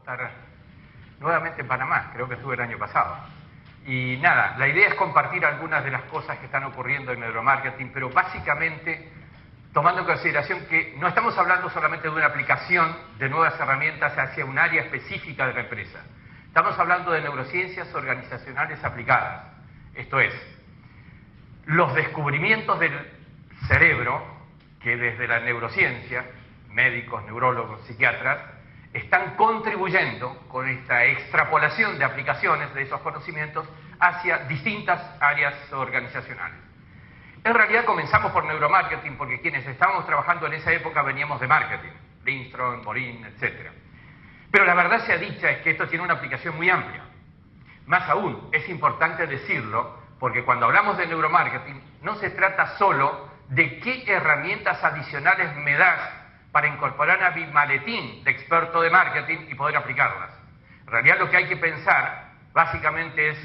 estar nuevamente en Panamá, creo que estuve el año pasado. Y nada, la idea es compartir algunas de las cosas que están ocurriendo en neuromarketing, pero básicamente tomando en consideración que no estamos hablando solamente de una aplicación de nuevas herramientas hacia un área específica de la empresa. Estamos hablando de neurociencias organizacionales aplicadas. Esto es, los descubrimientos del cerebro que desde la neurociencia, médicos, neurólogos, psiquiatras, están contribuyendo con esta extrapolación de aplicaciones de esos conocimientos hacia distintas áreas organizacionales. En realidad comenzamos por neuromarketing porque quienes estábamos trabajando en esa época veníamos de marketing, Lindstrom, Morin, etc. Pero la verdad sea dicha es que esto tiene una aplicación muy amplia. Más aún, es importante decirlo porque cuando hablamos de neuromarketing no se trata solo de qué herramientas adicionales me das para incorporar a mi maletín de experto de marketing y poder aplicarlas. En realidad lo que hay que pensar básicamente es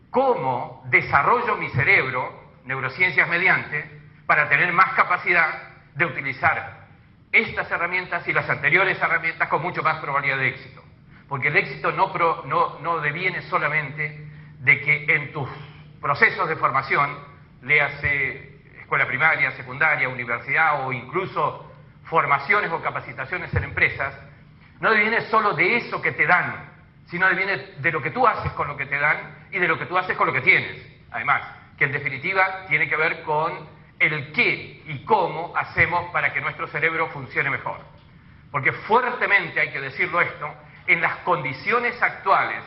cómo desarrollo mi cerebro, neurociencias mediante, para tener más capacidad de utilizar estas herramientas y las anteriores herramientas con mucho más probabilidad de éxito. Porque el éxito no deviene solamente de que en tus procesos de formación, léase escuela primaria, secundaria, universidad o incluso formaciones o capacitaciones en empresas, no deviene solo de eso que te dan, sino deviene de lo que tú haces con lo que te dan y de lo que tú haces con lo que tienes. Además, que en definitiva tiene que ver con el qué y cómo hacemos para que nuestro cerebro funcione mejor. Porque fuertemente hay que decirlo esto, en las condiciones actuales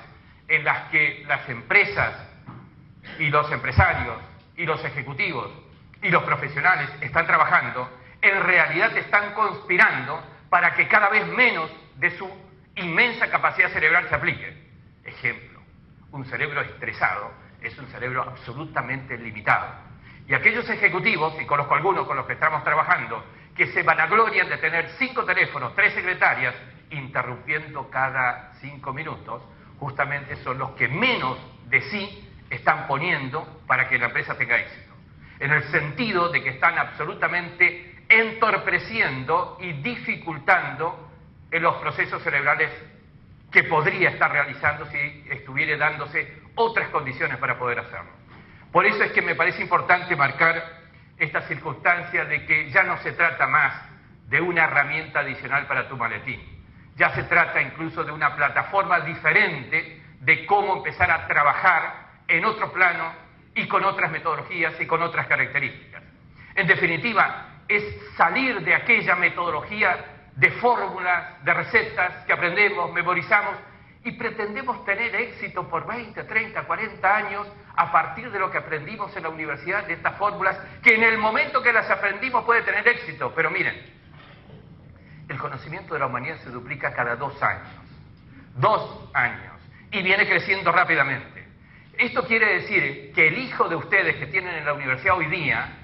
en las que las empresas y los empresarios y los ejecutivos y los profesionales están trabajando, en realidad están conspirando para que cada vez menos de su inmensa capacidad cerebral se aplique. Ejemplo, un cerebro estresado es un cerebro absolutamente limitado. Y aquellos ejecutivos, y conozco algunos con los que estamos trabajando, que se vanaglorian de tener 5 teléfonos, 3 secretarias, interrumpiendo cada 5 minutos, justamente son los que menos de sí están poniendo para que la empresa tenga éxito. En el sentido de que están absolutamente entorpeciendo y dificultando en los procesos cerebrales que podría estar realizando si estuviera dándose otras condiciones para poder hacerlo. Por eso es que me parece importante marcar esta circunstancia de que ya no se trata más de una herramienta adicional para tu maletín. Ya se trata incluso de una plataforma diferente de cómo empezar a trabajar en otro plano y con otras metodologías y con otras características. En definitiva, es salir de aquella metodología de fórmulas, de recetas que aprendemos, memorizamos y pretendemos tener éxito por 20, 30, 40 años a partir de lo que aprendimos en la universidad, de estas fórmulas que en el momento que las aprendimos puede tener éxito. Pero miren, el conocimiento de la humanidad se duplica cada 2 años. 2 años. Y viene creciendo rápidamente. Esto quiere decir que el hijo de ustedes que tienen en la universidad hoy día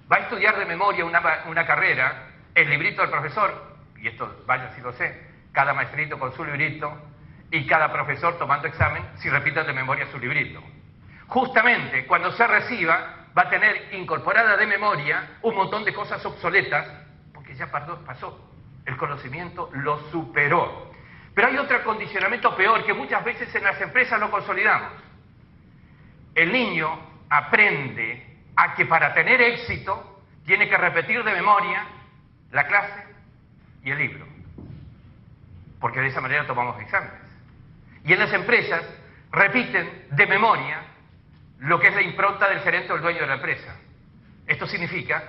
va a estudiar de memoria una carrera, el librito del profesor, y esto vaya si lo sé, cada maestrito con su librito y cada profesor tomando examen si repiten de memoria su librito. Justamente cuando se reciba va a tener incorporada de memoria un montón de cosas obsoletas porque ya pasó, el conocimiento lo superó. Pero hay otro condicionamiento peor que muchas veces en las empresas lo consolidamos. El niño aprende a que para tener éxito tiene que repetir de memoria la clase y el libro, porque de esa manera tomamos exámenes. Y en las empresas repiten de memoria lo que es la impronta del gerente o el dueño de la empresa. Esto significa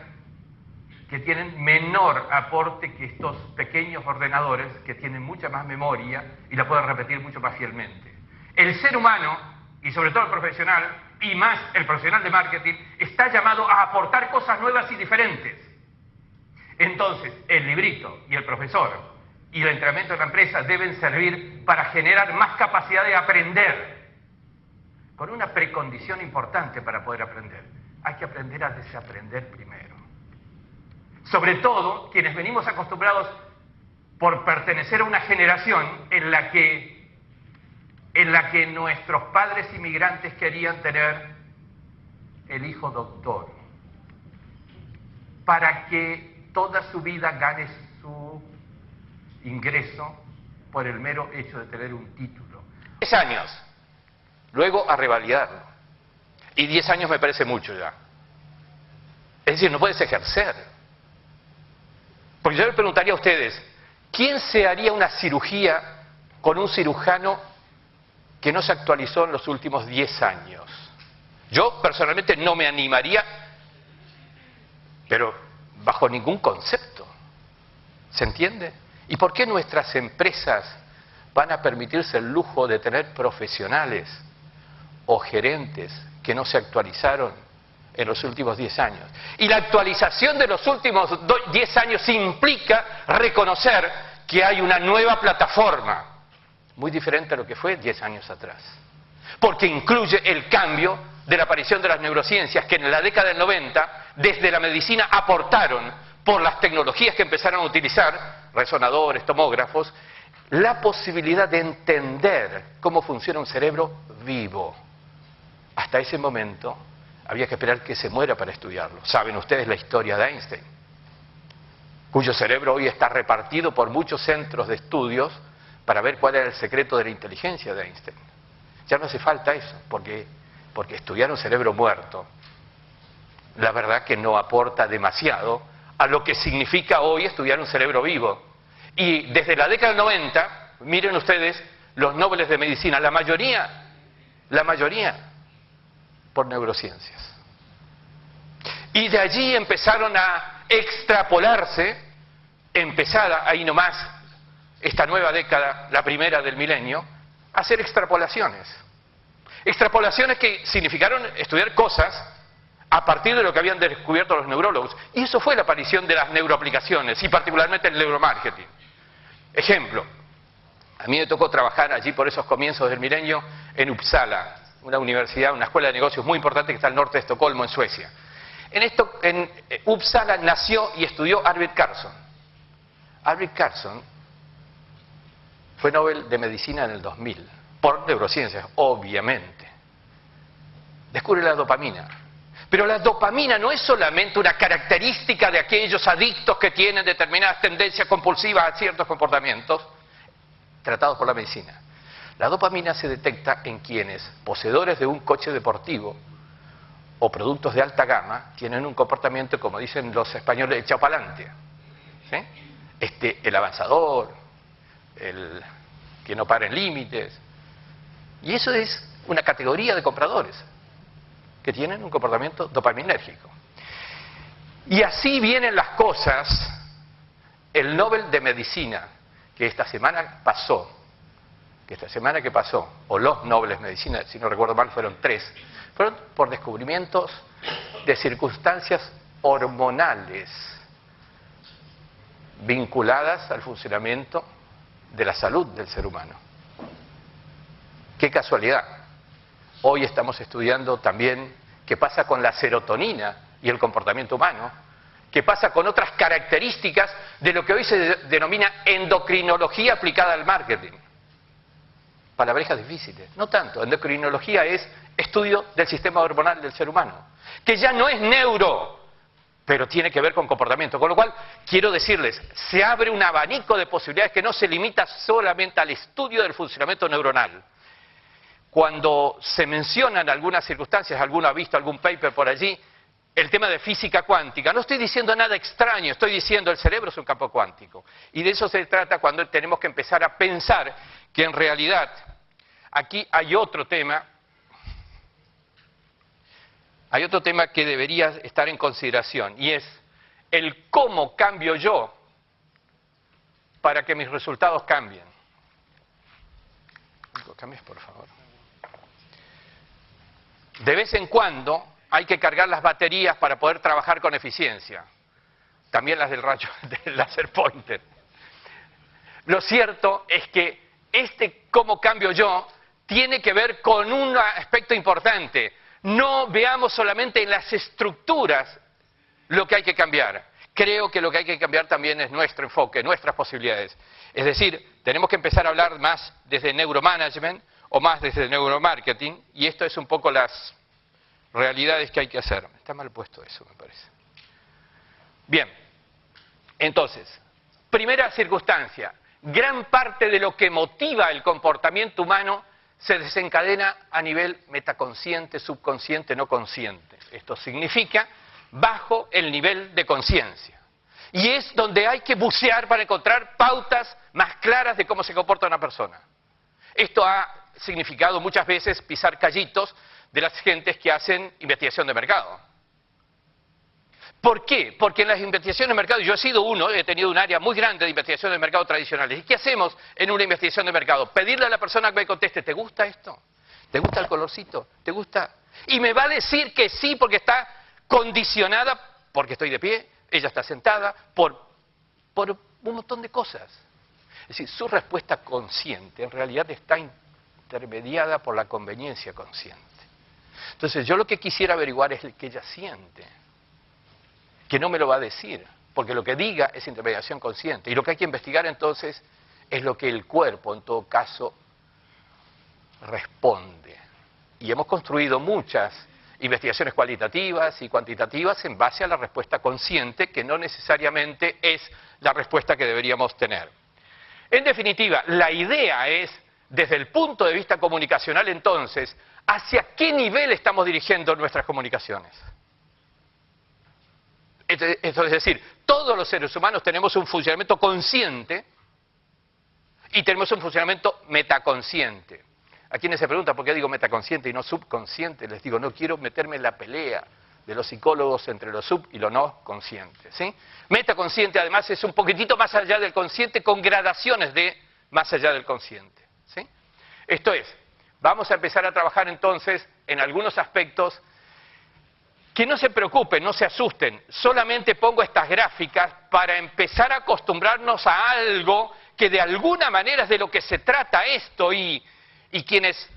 que tienen menor aporte que estos pequeños ordenadores que tienen mucha más memoria y la pueden repetir mucho más fielmente. El ser humano, y sobre todo el profesional, y más el profesional de marketing, está llamado a aportar cosas nuevas y diferentes. Entonces, el librito y el profesor y el entrenamiento de la empresa deben servir para generar más capacidad de aprender, con una precondición importante para poder aprender. Hay que aprender a desaprender primero. Sobre todo, quienes venimos acostumbrados por pertenecer a una generación en la que nuestros padres inmigrantes querían tener el hijo doctor, para que toda su vida gane su ingreso por el mero hecho de tener un título. 10 años, luego a revalidarlo. Y 10 años me parece mucho ya. Es decir, no puedes ejercer. Porque yo le preguntaría a ustedes, ¿quién se haría una cirugía con un cirujano que no se actualizó en los últimos 10 años? Yo personalmente no me animaría, pero bajo ningún concepto. ¿Se entiende? ¿Y por qué nuestras empresas van a permitirse el lujo de tener profesionales o gerentes que no se actualizaron en los últimos 10 años? Y la actualización de los últimos 10 años implica reconocer que hay una nueva plataforma, muy diferente a lo que fue 10 años atrás. Porque incluye el cambio de la aparición de las neurociencias, que en la década del 90, desde la medicina, aportaron, por las tecnologías que empezaron a utilizar, resonadores, tomógrafos, la posibilidad de entender cómo funciona un cerebro vivo. Hasta ese momento había que esperar que se muera para estudiarlo. Saben ustedes la historia de Einstein, cuyo cerebro hoy está repartido por muchos centros de estudios para ver cuál era el secreto de la inteligencia de Einstein. Ya no hace falta eso, porque estudiar un cerebro muerto, la verdad que no aporta demasiado a lo que significa hoy estudiar un cerebro vivo. Y desde la década del 90, miren ustedes, los Nobeles de Medicina, la mayoría, por neurociencias. Y de allí empezaron a extrapolarse, empezada ahí nomás, esta nueva década, la primera del milenio, a hacer extrapolaciones. Extrapolaciones que significaron estudiar cosas a partir de lo que habían descubierto los neurólogos. Y eso fue la aparición de las neuroaplicaciones, y particularmente el neuromarketing. Ejemplo, a mí me tocó trabajar allí por esos comienzos del milenio en Uppsala, una universidad, una escuela de negocios muy importante que está al norte de Estocolmo, en Suecia. En Uppsala nació y estudió Arvid Carlsson. Arvid Carlsson fue Nobel de Medicina en el 2000, por neurociencias, obviamente. Descubre la dopamina. Pero la dopamina no es solamente una característica de aquellos adictos que tienen determinadas tendencias compulsivas a ciertos comportamientos tratados por la medicina. La dopamina se detecta en quienes, poseedores de un coche deportivo o productos de alta gama, tienen un comportamiento, como dicen los españoles, echado para adelante. ¿Sí? El avanzador, el que no para en límites. Y eso es una categoría de compradores que tienen un comportamiento dopaminérgico. Y así vienen las cosas. El Nobel de Medicina, que esta semana que pasó, o los Nobeles de Medicina, si no recuerdo mal, fueron 3, fueron por descubrimientos de circunstancias hormonales vinculadas al funcionamiento de la salud del ser humano. ¡Qué casualidad! Hoy estamos estudiando también qué pasa con la serotonina y el comportamiento humano, qué pasa con otras características de lo que hoy se denomina endocrinología aplicada al marketing. Palabrejas difíciles. No tanto. Endocrinología es estudio del sistema hormonal del ser humano, que ya no es neuro, pero tiene que ver con comportamiento. Con lo cual, quiero decirles, se abre un abanico de posibilidades que no se limita solamente al estudio del funcionamiento neuronal. Cuando se mencionan algunas circunstancias, alguno ha visto algún paper por allí, el tema de física cuántica, no estoy diciendo nada extraño, estoy diciendo el cerebro es un campo cuántico. Y de eso se trata cuando tenemos que empezar a pensar que en realidad aquí hay otro tema que debería estar en consideración, y es el cómo cambio yo para que mis resultados cambien. ¿Cambies, por favor? De vez en cuando hay que cargar las baterías para poder trabajar con eficiencia. También las del rayo del láser pointer. Lo cierto es que cómo cambio yo tiene que ver con un aspecto importante. No veamos solamente en las estructuras lo que hay que cambiar. Creo que lo que hay que cambiar también es nuestro enfoque, nuestras posibilidades. Es decir, tenemos que empezar a hablar más desde neuromanagement o más desde neuromarketing, y esto es un poco las realidades que hay que hacer. Está mal puesto eso, me parece. Bien, entonces, primera circunstancia, gran parte de lo que motiva el comportamiento humano se desencadena a nivel metaconsciente, subconsciente, no consciente. Esto significa bajo el nivel de conciencia. Y es donde hay que bucear para encontrar pautas más claras de cómo se comporta una persona. Esto ha significado muchas veces pisar callitos de las gentes que hacen investigación de mercado. ¿Por qué? Porque en las investigaciones de mercado, yo he sido uno, he tenido un área muy grande de investigación de mercado tradicionales. ¿Y qué hacemos en una investigación de mercado? Pedirle a la persona que me conteste, ¿te gusta esto? ¿Te gusta el colorcito? ¿Te gusta? Y me va a decir que sí porque está condicionada, porque estoy de pie, ella está sentada, por un montón de cosas. Es decir, su respuesta consciente en realidad está intermediada por la conveniencia consciente. Entonces yo lo que quisiera averiguar es el que ella siente, que no me lo va a decir, porque lo que diga es intermediación consciente. Y lo que hay que investigar entonces es lo que el cuerpo en todo caso responde. Y hemos construido muchas investigaciones cualitativas y cuantitativas en base a la respuesta consciente, que no necesariamente es la respuesta que deberíamos tener. En definitiva, la idea es, desde el punto de vista comunicacional entonces, ¿hacia qué nivel estamos dirigiendo nuestras comunicaciones? Esto es decir, todos los seres humanos tenemos un funcionamiento consciente y tenemos un funcionamiento metaconsciente. A quienes se preguntan por qué digo metaconsciente y no subconsciente, les digo, no quiero meterme en la pelea de los psicólogos entre lo sub y lo no consciente, ¿sí? Metaconsciente además es un poquitito más allá del consciente, con gradaciones de más allá del consciente, ¿sí? Esto es, vamos a empezar a trabajar entonces en algunos aspectos. Que no se preocupen, no se asusten, solamente pongo estas gráficas para empezar a acostumbrarnos a algo que de alguna manera es de lo que se trata esto, y quienes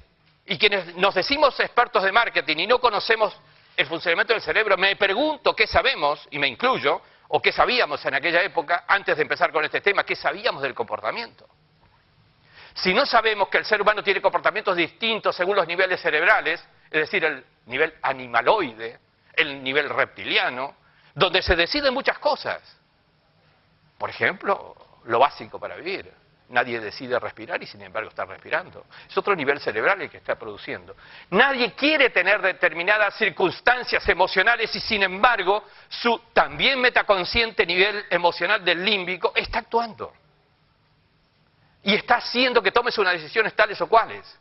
nos decimos expertos de marketing y no conocemos el funcionamiento del cerebro, me pregunto qué sabemos, y me incluyo, o qué sabíamos en aquella época, antes de empezar con este tema, qué sabíamos del comportamiento. Si no sabemos que el ser humano tiene comportamientos distintos según los niveles cerebrales, es decir, el nivel animaloide, el nivel reptiliano, donde se deciden muchas cosas. Por ejemplo, lo básico para vivir. Nadie decide respirar y sin embargo está respirando. Es otro nivel cerebral el que está produciendo. Nadie quiere tener determinadas circunstancias emocionales y sin embargo su también metaconsciente nivel emocional del límbico está actuando. Y está haciendo que tomes unas decisiones tales o cuales.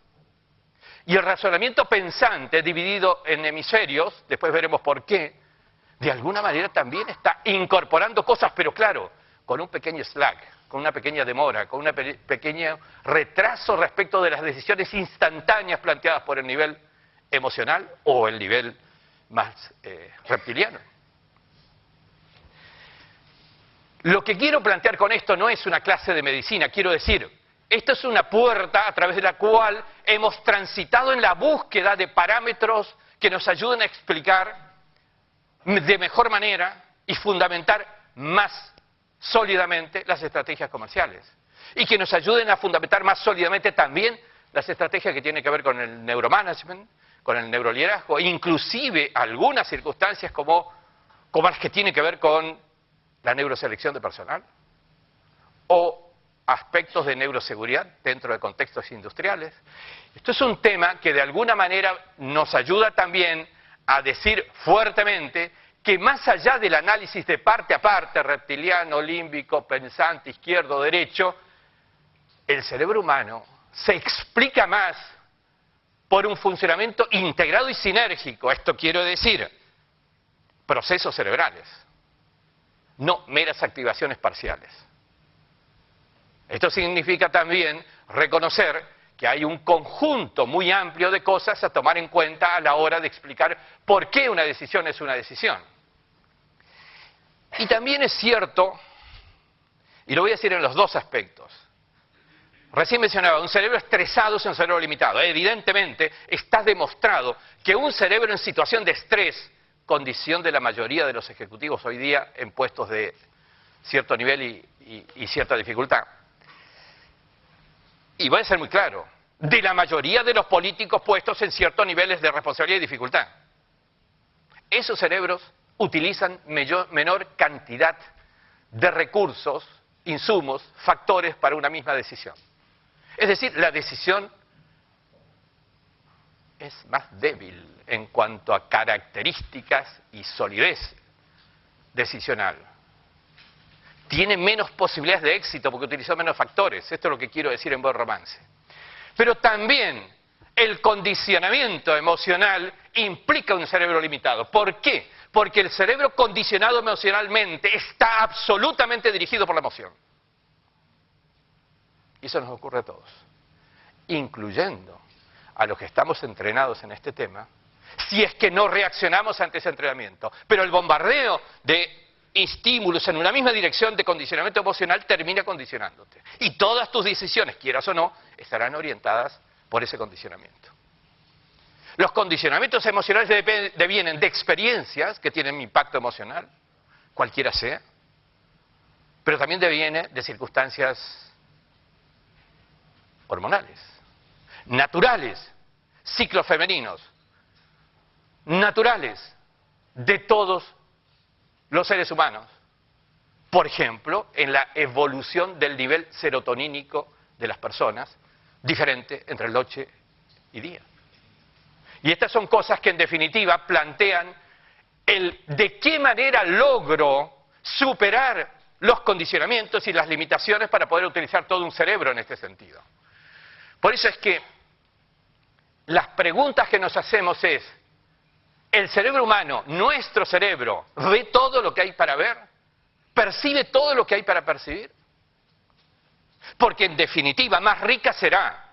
Y el razonamiento pensante, dividido en hemisferios, después veremos por qué, de alguna manera también está incorporando cosas, pero claro, con un pequeño slack, con una pequeña demora, con un pequeño retraso respecto de las decisiones instantáneas planteadas por el nivel emocional o el nivel más reptiliano. Lo que quiero plantear con esto no es una clase de medicina, quiero decir, esto es una puerta a través de la cual hemos transitado en la búsqueda de parámetros que nos ayuden a explicar de mejor manera y fundamentar más sólidamente las estrategias comerciales. Y que nos ayuden a fundamentar más sólidamente también las estrategias que tienen que ver con el neuromanagement, con el neuroliderazgo, inclusive algunas circunstancias como las que tienen que ver con la neuroselección de personal, o aspectos de neuroseguridad dentro de contextos industriales. Esto es un tema que de alguna manera nos ayuda también a decir fuertemente que más allá del análisis de parte a parte, reptiliano, límbico, pensante, izquierdo, derecho, el cerebro humano se explica más por un funcionamiento integrado y sinérgico. Esto quiero decir, procesos cerebrales, no meras activaciones parciales. Esto significa también reconocer que hay un conjunto muy amplio de cosas a tomar en cuenta a la hora de explicar por qué una decisión es una decisión. Y también es cierto, y lo voy a decir en los dos aspectos, recién mencionaba, un cerebro estresado es un cerebro limitado. Evidentemente está demostrado que un cerebro en situación de estrés, condición de la mayoría de los ejecutivos hoy día en puestos de cierto nivel y cierta dificultad, y voy a ser muy claro, de la mayoría de los políticos puestos en ciertos niveles de responsabilidad y dificultad. Esos cerebros utilizan menor cantidad de recursos insumos, factores para una misma decisión. Es decir, la decisión es más débil en cuanto a características y solidez decisional. Tiene menos posibilidades de éxito porque utilizó menos factores. Esto es lo que quiero decir en buen romance. Pero también el condicionamiento emocional implica un cerebro limitado. ¿Por qué? Porque el cerebro condicionado emocionalmente está absolutamente dirigido por la emoción. Y eso nos ocurre a todos, incluyendo a los que estamos entrenados en este tema, si es que no reaccionamos ante ese entrenamiento. Pero el bombardeo de estímulos en una misma dirección de condicionamiento emocional termina condicionándote. Y todas tus decisiones, quieras o no, estarán orientadas por ese condicionamiento. Los condicionamientos emocionales devienen de experiencias que tienen impacto emocional, cualquiera sea, pero también deviene de circunstancias hormonales, naturales, ciclos femeninos, naturales de todos los seres humanos. Por ejemplo, en la evolución del nivel serotonínico de las personas, diferente entre noche y día. Y estas son cosas que en definitiva plantean el de qué manera logro superar los condicionamientos y las limitaciones para poder utilizar todo un cerebro en este sentido. Por eso es que las preguntas que nos hacemos es, ¿el cerebro humano, nuestro cerebro, ve todo lo que hay para ver? ¿Percibe todo lo que hay para percibir? Porque en definitiva más rica será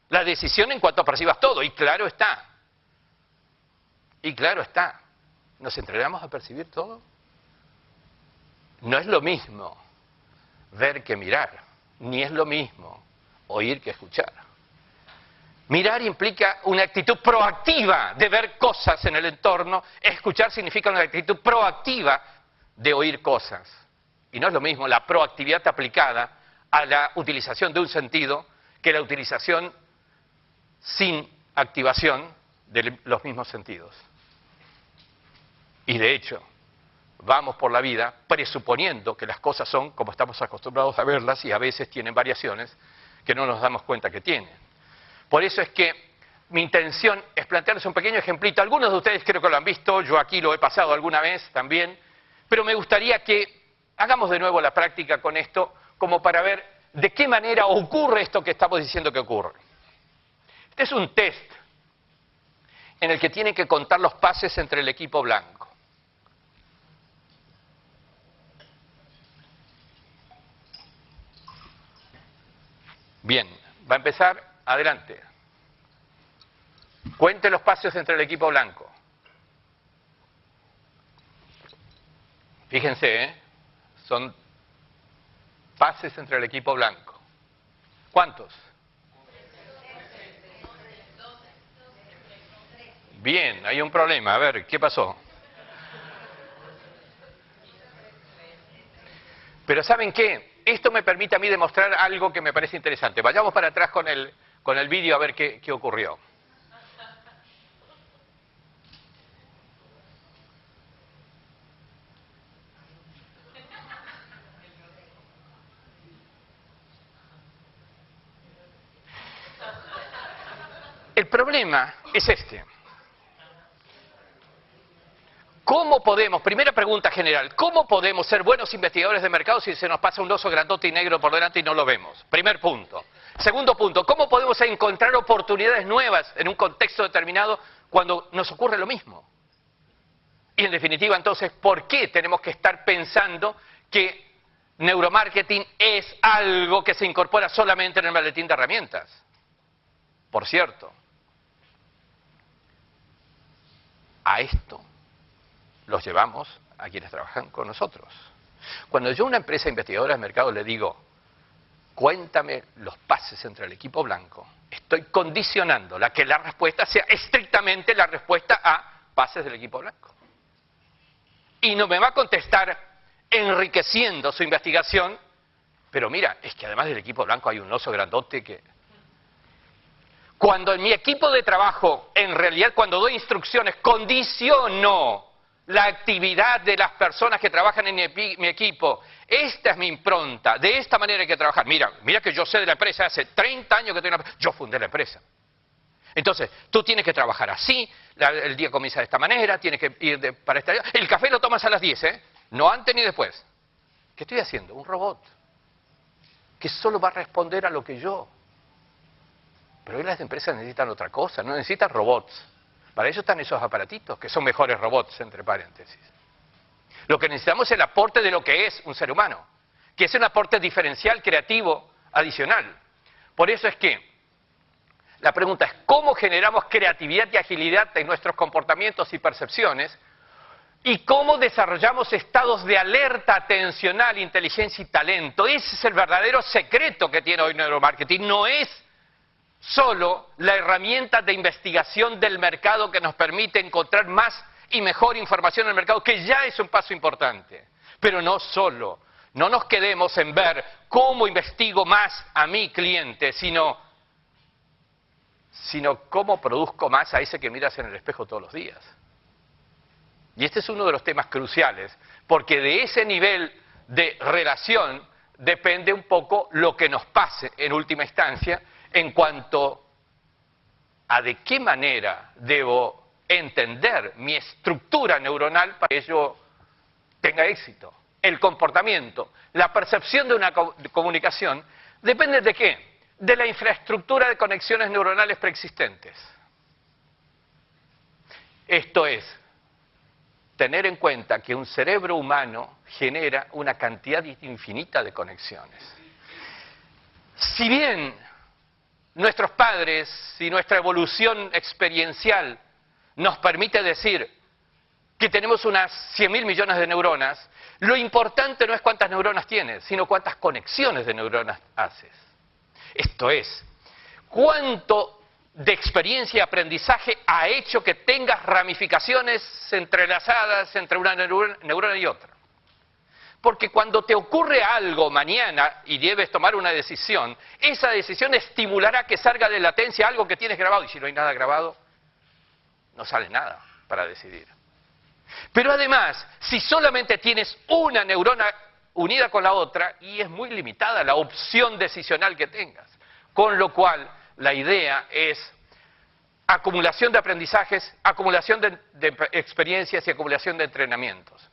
la decisión en cuanto percibas todo. Y claro está. Y claro está. ¿Nos entrenamos a percibir todo? No es lo mismo ver que mirar, ni es lo mismo oír que escuchar. Mirar implica una actitud proactiva de ver cosas en el entorno, escuchar significa una actitud proactiva de oír cosas. Y no es lo mismo la proactividad aplicada a la utilización de un sentido que la utilización sin activación de los mismos sentidos. Y de hecho, vamos por la vida presuponiendo que las cosas son como estamos acostumbrados a verlas y a veces tienen variaciones que no nos damos cuenta que tienen. Por eso es que mi intención es plantearles un pequeño ejemplito. Algunos de ustedes creo que lo han visto, yo aquí lo he pasado alguna vez también, pero me gustaría que hagamos de nuevo la práctica con esto como para ver de qué manera ocurre esto que estamos diciendo que ocurre. Este es un test en el que tienen que contar los pases entre el equipo blanco. Bien, va a empezar, adelante. Cuente los pases entre el equipo blanco. Fíjense, son pases entre el equipo blanco. ¿Cuántos? Bien, hay un problema. A ver, ¿qué pasó? Pero ¿saben qué? Esto me permite a mí demostrar algo que me parece interesante. Vayamos para atrás con el vídeo a ver qué ocurrió. El problema es este. ¿Cómo podemos, primera pregunta general, cómo podemos ser buenos investigadores de mercado si se nos pasa un oso grandote y negro por delante y no lo vemos? Primer punto. Segundo punto, ¿cómo podemos encontrar oportunidades nuevas en un contexto determinado cuando nos ocurre lo mismo? Y en definitiva, entonces, ¿por qué tenemos que estar pensando que neuromarketing es algo que se incorpora solamente en el maletín de herramientas? Por cierto, a esto los llevamos a quienes trabajan con nosotros. Cuando yo a una empresa investigadora de mercado le digo, cuéntame los pases entre el equipo blanco, estoy condicionando que la respuesta sea estrictamente la respuesta a pases del equipo blanco. Y no me va a contestar enriqueciendo su investigación, pero mira, es que además del equipo blanco hay un oso grandote que... Cuando en mi equipo de trabajo, en realidad cuando doy instrucciones, condiciono la actividad de las personas que trabajan en mi equipo. Esta es mi impronta, de esta manera hay que trabajar. Mira que yo sé de la empresa, hace 30 años que estoy en la empresa, yo fundé la empresa. Entonces, tú tienes que trabajar así, el día comienza de esta manera, tienes que ir para esta... El café lo tomas a las 10, ¿eh? No antes ni después. ¿Qué estoy haciendo? Un robot que solo va a responder a lo que yo. Pero hoy las empresas necesitan otra cosa, no necesitan robots. Para eso están esos aparatitos, que son mejores robots, entre paréntesis. Lo que necesitamos es el aporte de lo que es un ser humano, que es un aporte diferencial, creativo, adicional. Por eso es que la pregunta es, ¿cómo generamos creatividad y agilidad en nuestros comportamientos y percepciones? ¿Y cómo desarrollamos estados de alerta atencional, inteligencia y talento? Ese es el verdadero secreto que tiene hoy neuromarketing. No es solo la herramienta de investigación del mercado que nos permite encontrar más y mejor información en el mercado, que ya es un paso importante. Pero no solo. No nos quedemos en ver cómo investigo más a mi cliente, sino cómo produzco más a ese que miras en el espejo todos los días. Y este es uno de los temas cruciales, porque de ese nivel de relación depende un poco lo que nos pase en última instancia en cuanto a de qué manera debo entender mi estructura neuronal para que ello tenga éxito. El comportamiento, la percepción de una comunicación, depende de qué? De la infraestructura de conexiones neuronales preexistentes. Esto es, tener en cuenta que un cerebro humano genera una cantidad infinita de conexiones. Si bien nuestros padres y nuestra evolución experiencial nos permite decir que tenemos unas 100.000 millones de neuronas, lo importante no es cuántas neuronas tienes, sino cuántas conexiones de neuronas haces. Esto es, cuánto de experiencia y aprendizaje ha hecho que tengas ramificaciones entrelazadas entre una neurona y otra. Porque cuando te ocurre algo mañana y debes tomar una decisión, esa decisión estimulará que salga de latencia algo que tienes grabado. Y si no hay nada grabado, no sale nada para decidir. Pero además, si solamente tienes una neurona unida con la otra, y es muy limitada la opción decisional que tengas. Con lo cual, la idea es acumulación de aprendizajes, acumulación de experiencias y acumulación de entrenamientos.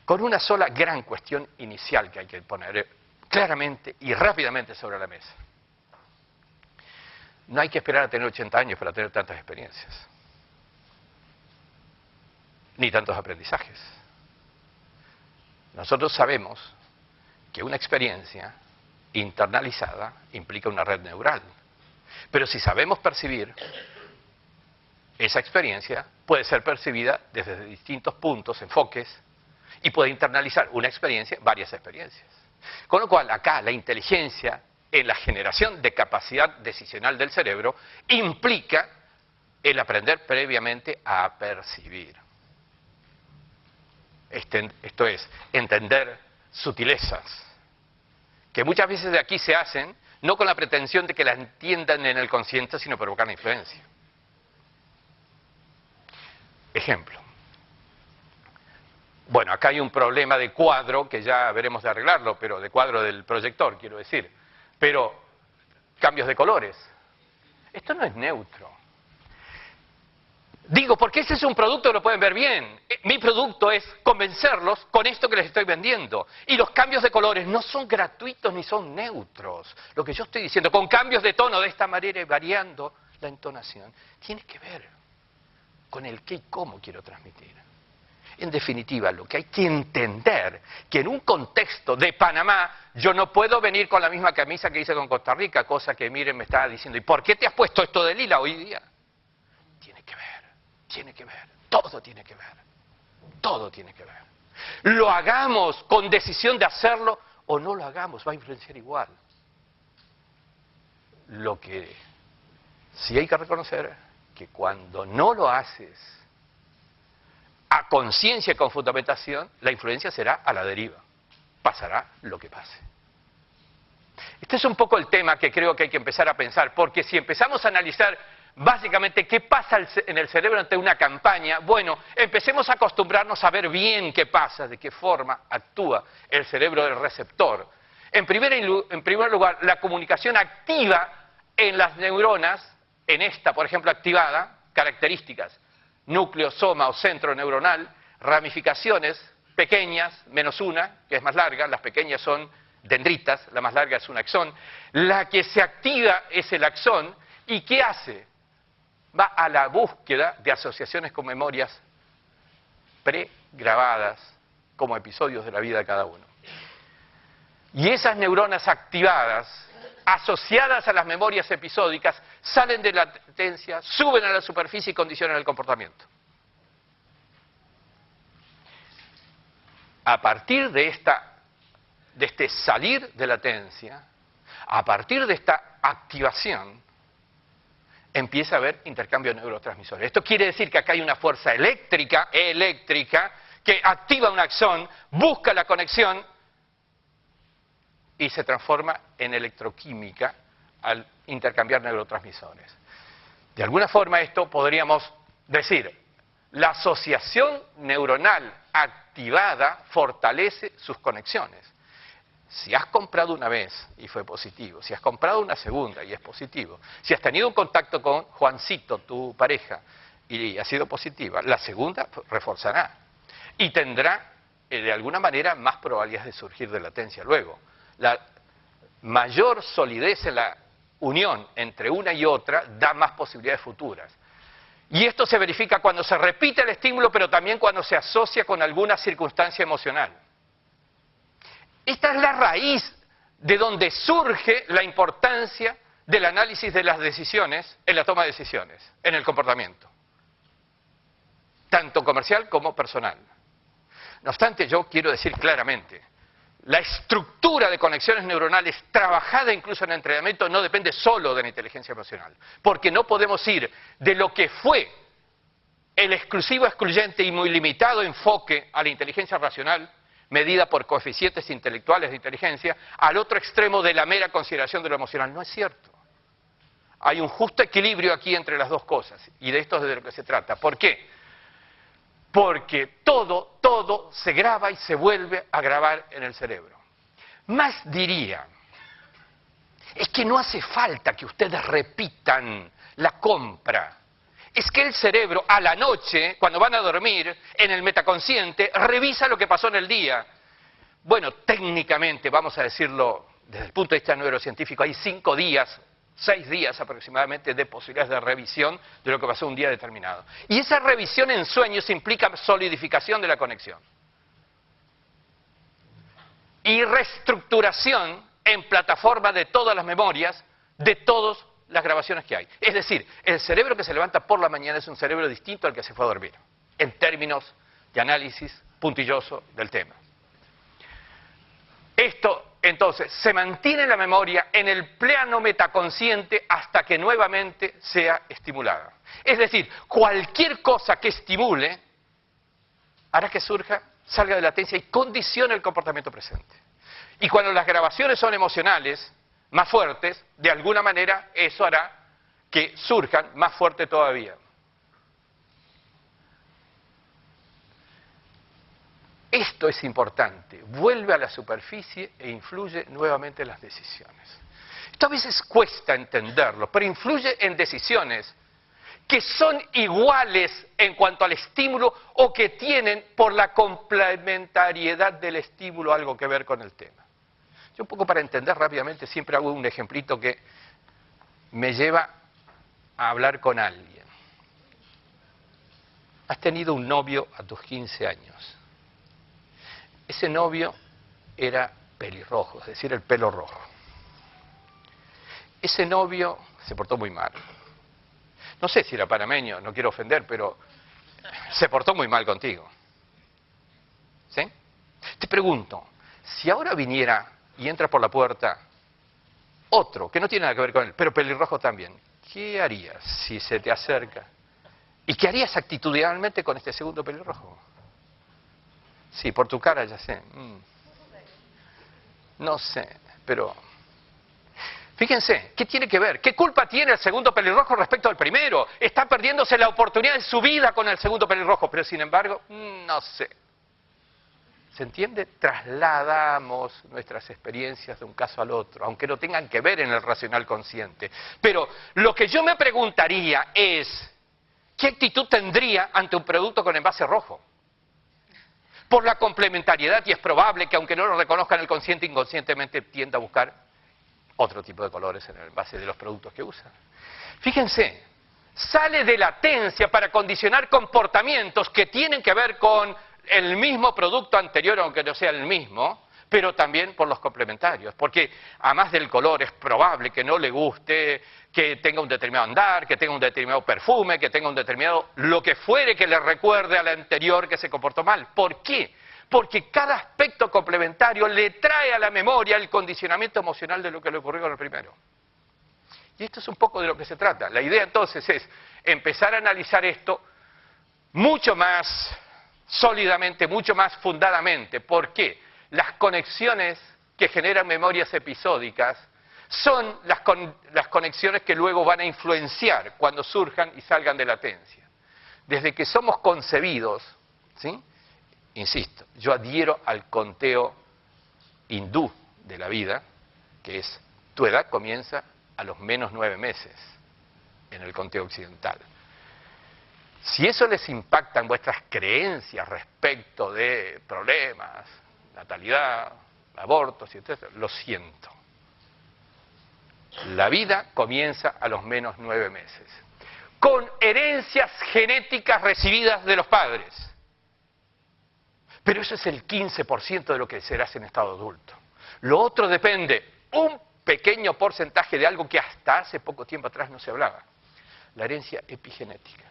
Con una sola gran cuestión inicial que hay que poner claramente y rápidamente sobre la mesa. No hay que esperar a tener 80 años para tener tantas experiencias, ni tantos aprendizajes. Nosotros sabemos que una experiencia internalizada implica una red neural. Pero si sabemos percibir, esa experiencia puede ser percibida desde distintos puntos, enfoques, y puede internalizar una experiencia, varias experiencias. Con lo cual, acá la inteligencia en la generación de capacidad decisional del cerebro implica el aprender previamente a percibir. Esto es, entender sutilezas, que muchas veces de aquí se hacen, no con la pretensión de que las entiendan en el consciente, sino provocar la influencia. Ejemplo. Bueno, acá hay un problema de cuadro, que ya veremos de arreglarlo, pero de cuadro del proyector, quiero decir. Pero, cambios de colores. Esto no es neutro. Digo, porque ese es un producto que lo pueden ver bien. Mi producto es convencerlos con esto que les estoy vendiendo. Y los cambios de colores no son gratuitos ni son neutros. Lo que yo estoy diciendo, con cambios de tono de esta manera y variando la entonación, tiene que ver con el qué y cómo quiero transmitir. En definitiva, lo que hay que entender, que en un contexto de Panamá, yo no puedo venir con la misma camisa que hice con Costa Rica, cosa que, miren, me estaba diciendo, ¿y por qué te has puesto esto de lila hoy día? Tiene que ver, todo tiene que ver, todo tiene que ver. Lo hagamos con decisión de hacerlo o no lo hagamos, va a influenciar igual. Lo que sí hay que reconocer, que cuando no lo haces a conciencia y con fundamentación, la influencia será a la deriva. Pasará lo que pase. Este es un poco el tema que creo que hay que empezar a pensar, porque si empezamos a analizar básicamente, ¿qué pasa en el cerebro ante una campaña? Bueno, empecemos a acostumbrarnos a ver bien qué pasa, de qué forma actúa el cerebro del receptor. En primer lugar, la comunicación activa en las neuronas, en esta, por ejemplo, activada, características, núcleo, soma o centro neuronal, ramificaciones pequeñas, menos una, que es más larga, las pequeñas son dendritas, la más larga es un axón. La que se activa es el axón, ¿y qué hace? Va a la búsqueda de asociaciones con memorias pregrabadas como episodios de la vida de cada uno. Y esas neuronas activadas, asociadas a las memorias episódicas, salen de la latencia, suben a la superficie y condicionan el comportamiento. A partir de este salir de latencia, a partir de esta activación, empieza a haber intercambio de neurotransmisores. Esto quiere decir que acá hay una fuerza eléctrica, que activa un axón, busca la conexión y se transforma en electroquímica al intercambiar neurotransmisores. De alguna forma esto podríamos decir, la asociación neuronal activada fortalece sus conexiones. Si has comprado una vez y fue positivo, si has comprado una segunda y es positivo, si has tenido un contacto con Juancito, tu pareja, y ha sido positiva, la segunda reforzará y tendrá de alguna manera más probabilidades de surgir de latencia luego. La mayor solidez en la unión entre una y otra da más posibilidades futuras. Y esto se verifica cuando se repite el estímulo, pero también cuando se asocia con alguna circunstancia emocional. Esta es la raíz de donde surge la importancia del análisis de las decisiones en la toma de decisiones, en el comportamiento, tanto comercial como personal. No obstante, yo quiero decir claramente, la estructura de conexiones neuronales trabajada incluso en entrenamiento no depende solo de la inteligencia emocional, porque no podemos ir de lo que fue el exclusivo, excluyente y muy limitado enfoque a la inteligencia racional, medida por coeficientes intelectuales de inteligencia, al otro extremo de la mera consideración de lo emocional. No es cierto. Hay un justo equilibrio aquí entre las dos cosas, y de esto es de lo que se trata. ¿Por qué? Porque todo se graba y se vuelve a grabar en el cerebro. Más diría, es que no hace falta que ustedes repitan la compra. Es que el cerebro a la noche, cuando van a dormir, en el metaconsciente, revisa lo que pasó en el día. Bueno, técnicamente, vamos a decirlo desde el punto de vista neurocientífico, hay 5 días, 6 días aproximadamente de posibilidades de revisión de lo que pasó un día determinado. Y esa revisión en sueños implica solidificación de la conexión. Y reestructuración en plataforma de todas las memorias, de todas las grabaciones que hay. Es decir, el cerebro que se levanta por la mañana es un cerebro distinto al que se fue a dormir, en términos de análisis puntilloso del tema. Esto, entonces, se mantiene en la memoria en el plano metaconsciente hasta que nuevamente sea estimulada. Es decir, cualquier cosa que estimule hará que surja, salga de latencia y condicione el comportamiento presente. Y cuando las grabaciones son emocionales, más fuertes, de alguna manera eso hará que surjan más fuerte todavía. Esto es importante, vuelve a la superficie e influye nuevamente en las decisiones. Esto a veces cuesta entenderlo, pero influye en decisiones que son iguales en cuanto al estímulo o que tienen por la complementariedad del estímulo algo que ver con el tema. Yo un poco para entender rápidamente siempre hago un ejemplito que me lleva a hablar con alguien. Has tenido un novio a tus 15 años. Ese novio era pelirrojo, es decir, el pelo rojo. Ese novio se portó muy mal. No sé si era panameño, no quiero ofender, pero se portó muy mal contigo. ¿Sí? Te pregunto, si ahora viniera y entra por la puerta otro, que no tiene nada que ver con él, pero pelirrojo también, ¿qué harías si se te acerca? ¿Y qué harías actitudinalmente con este segundo pelirrojo? Sí, por tu cara ya sé. No sé, pero Fíjense, ¿qué tiene que ver? ¿Qué culpa tiene el segundo pelirrojo respecto al primero? Está perdiéndose la oportunidad de su vida con el segundo pelirrojo, pero sin embargo, no sé. ¿Se entiende? Trasladamos nuestras experiencias de un caso al otro, aunque no tengan que ver en el racional consciente. Pero lo que yo me preguntaría es, ¿qué actitud tendría ante un producto con envase rojo? Por la complementariedad, y es probable que aunque no lo reconozcan el consciente, inconscientemente tienda a buscar otro tipo de colores en el envase de los productos que usa. Fíjense, sale de latencia para condicionar comportamientos que tienen que ver con el mismo producto anterior, aunque no sea el mismo, pero también por los complementarios, porque a más del color es probable que no le guste, que tenga un determinado andar, que tenga un determinado perfume, que tenga un determinado lo que fuere que le recuerde al anterior que se comportó mal. ¿Por qué? Porque cada aspecto complementario le trae a la memoria el condicionamiento emocional de lo que le ocurrió con el primero. Y esto es un poco de lo que se trata. La idea entonces es empezar a analizar esto mucho más sólidamente, mucho más fundadamente. ¿Por qué? Las conexiones que generan memorias episódicas son las conexiones que luego van a influenciar cuando surjan y salgan de latencia. Desde que somos concebidos, ¿sí? Insisto, yo adhiero al conteo hindú de la vida, que es tu edad comienza a los menos 9 meses en el conteo occidental. Si eso les impacta en vuestras creencias respecto de problemas, natalidad, abortos, etc., lo siento. La vida comienza a los menos 9 meses, con herencias genéticas recibidas de los padres. Pero eso es el 15% de lo que serás en estado adulto. Lo otro depende, un pequeño porcentaje de algo que hasta hace poco tiempo atrás no se hablaba, la herencia epigenética.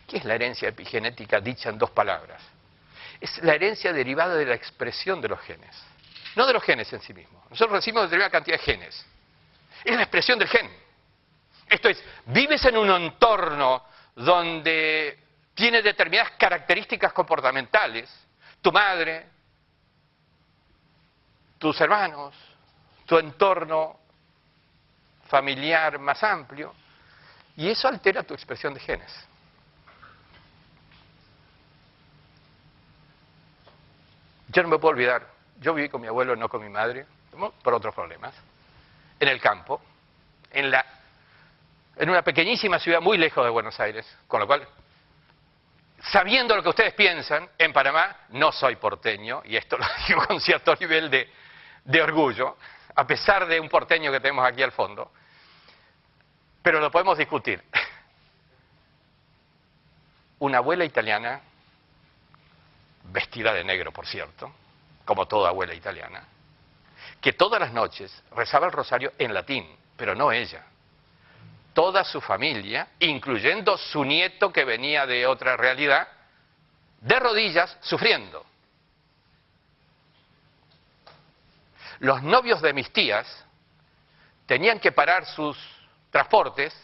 ¿Qué es la herencia epigenética dicha en 2 palabras? Es la herencia derivada de la expresión de los genes, no de los genes en sí mismos. Nosotros recibimos determinada cantidad de genes. Es la expresión del gen. Esto es, vives en un entorno donde tiene determinadas características comportamentales, tu madre, tus hermanos, tu entorno familiar más amplio, y eso altera tu expresión de genes. Yo no me puedo olvidar, yo viví con mi abuelo, no con mi madre, por otros problemas, en el campo, en una pequeñísima ciudad muy lejos de Buenos Aires, con lo cual, sabiendo lo que ustedes piensan, en Panamá no soy porteño, y esto lo digo con cierto nivel de orgullo, a pesar de un porteño que tenemos aquí al fondo, pero lo podemos discutir. Una abuela italiana, vestida de negro, por cierto, como toda abuela italiana, que todas las noches rezaba el rosario en latín, pero no ella. Toda su familia, incluyendo su nieto que venía de otra realidad, de rodillas, sufriendo. Los novios de mis tías tenían que parar sus transportes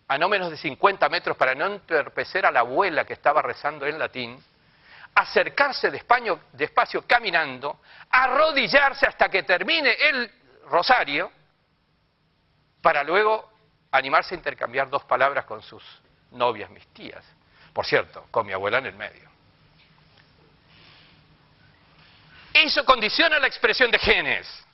a no menos de 50 metros para no entorpecer a la abuela que estaba rezando en latín, acercarse despacio caminando, arrodillarse hasta que termine el rosario, para luego animarse a intercambiar 2 palabras con sus novias, mis tías. Por cierto, con mi abuela en el medio. Eso condiciona la expresión de genes,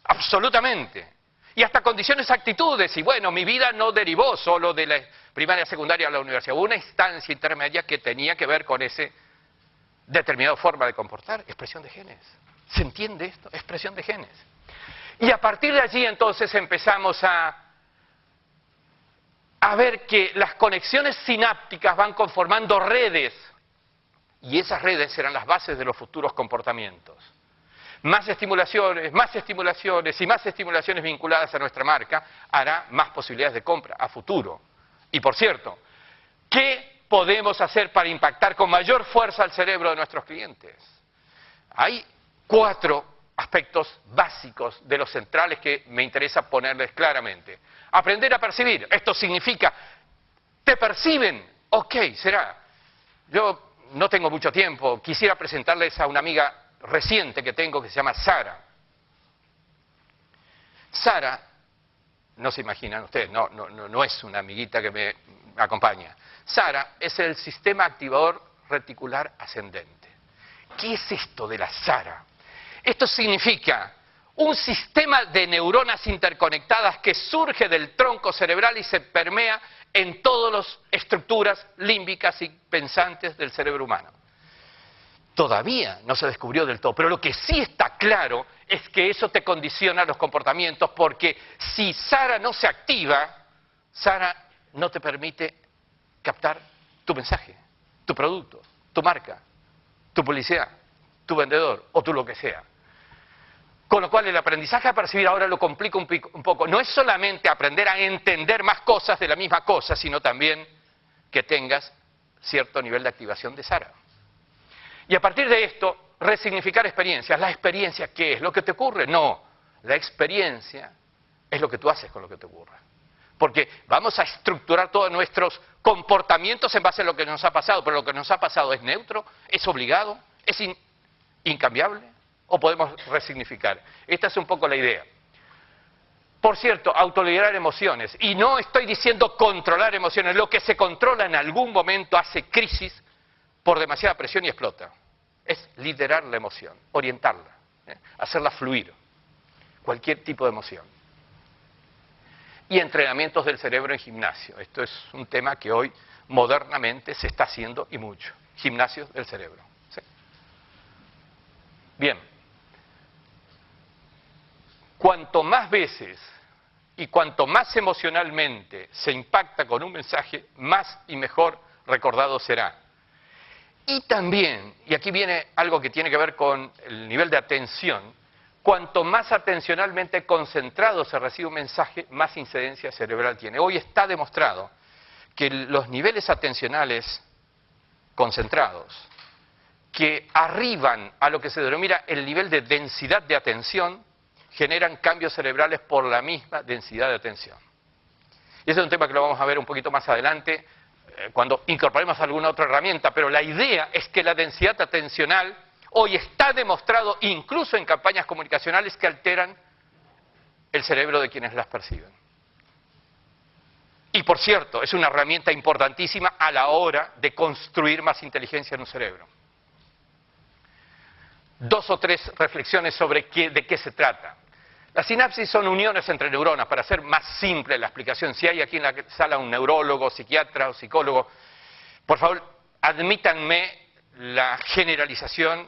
absolutamente. Y hasta condiciona esas actitudes. Y bueno, mi vida no derivó solo de la primaria, secundaria a la universidad. Hubo una instancia intermedia que tenía que ver con ese determinada forma de comportar, expresión de genes. ¿Se entiende esto? Expresión de genes. Y a partir de allí entonces empezamos a ver que las conexiones sinápticas van conformando redes, y esas redes serán las bases de los futuros comportamientos. Más estimulaciones y más estimulaciones vinculadas a nuestra marca hará más posibilidades de compra a futuro. Y por cierto, ¿qué podemos hacer para impactar con mayor fuerza al cerebro de nuestros clientes? Hay 4 aspectos básicos de los centrales que me interesa ponerles claramente. Aprender a percibir. Esto significa, ¿te perciben? Ok, será. Yo no tengo mucho tiempo. Quisiera presentarles a una amiga reciente que tengo que se llama Sara. Sara no se imaginan ustedes, no es una amiguita que me acompaña. SARA es el sistema activador reticular ascendente. ¿Qué es esto de la SARA? Esto significa un sistema de neuronas interconectadas que surge del tronco cerebral y se permea en todas las estructuras límbicas y pensantes del cerebro humano. Todavía no se descubrió del todo, pero lo que sí está claro es que eso te condiciona los comportamientos, porque si SARA no se activa, SARA no te permite captar tu mensaje, tu producto, tu marca, tu publicidad, tu vendedor o tu lo que sea. Con lo cual el aprendizaje a percibir ahora lo complica un poco. No es solamente aprender a entender más cosas de la misma cosa, sino también que tengas cierto nivel de activación de SARA. Y a partir de esto, resignificar experiencias. ¿La experiencia qué es? ¿Lo que te ocurre? No. La experiencia es lo que tú haces con lo que te ocurre. Porque vamos a estructurar todos nuestros comportamientos en base a lo que nos ha pasado, pero lo que nos ha pasado es neutro, es obligado, es incambiable, o podemos resignificar. Esta es un poco la idea. Por cierto, autoliderar emociones. Y no estoy diciendo controlar emociones. Lo que se controla en algún momento hace crisis por demasiada presión y explota. Es liderar la emoción, orientarla, hacerla fluir. Cualquier tipo de emoción. Y entrenamientos del cerebro en gimnasio. Esto es un tema que hoy modernamente se está haciendo y mucho. Gimnasios del cerebro. ¿Sí? Bien. Cuanto más veces y cuanto más emocionalmente se impacta con un mensaje, más y mejor recordado será. Y también, y aquí viene algo que tiene que ver con el nivel de atención, cuanto más atencionalmente concentrado se recibe un mensaje, más incidencia cerebral tiene. Hoy está demostrado que los niveles atencionales concentrados, que arriban a lo que se denomina el nivel de densidad de atención, generan cambios cerebrales por la misma densidad de atención. Y ese es un tema que lo vamos a ver un poquito más adelante, cuando incorporemos alguna otra herramienta, pero la idea es que la densidad atencional hoy está demostrado incluso en campañas comunicacionales que alteran el cerebro de quienes las perciben. Y por cierto, es una herramienta importantísima a la hora de construir más inteligencia en un cerebro. 2 o 3 reflexiones sobre de qué se trata. Las sinapsis son uniones entre neuronas, para hacer más simple la explicación. Si hay aquí en la sala un neurólogo, psiquiatra o psicólogo, por favor, admítanme la generalización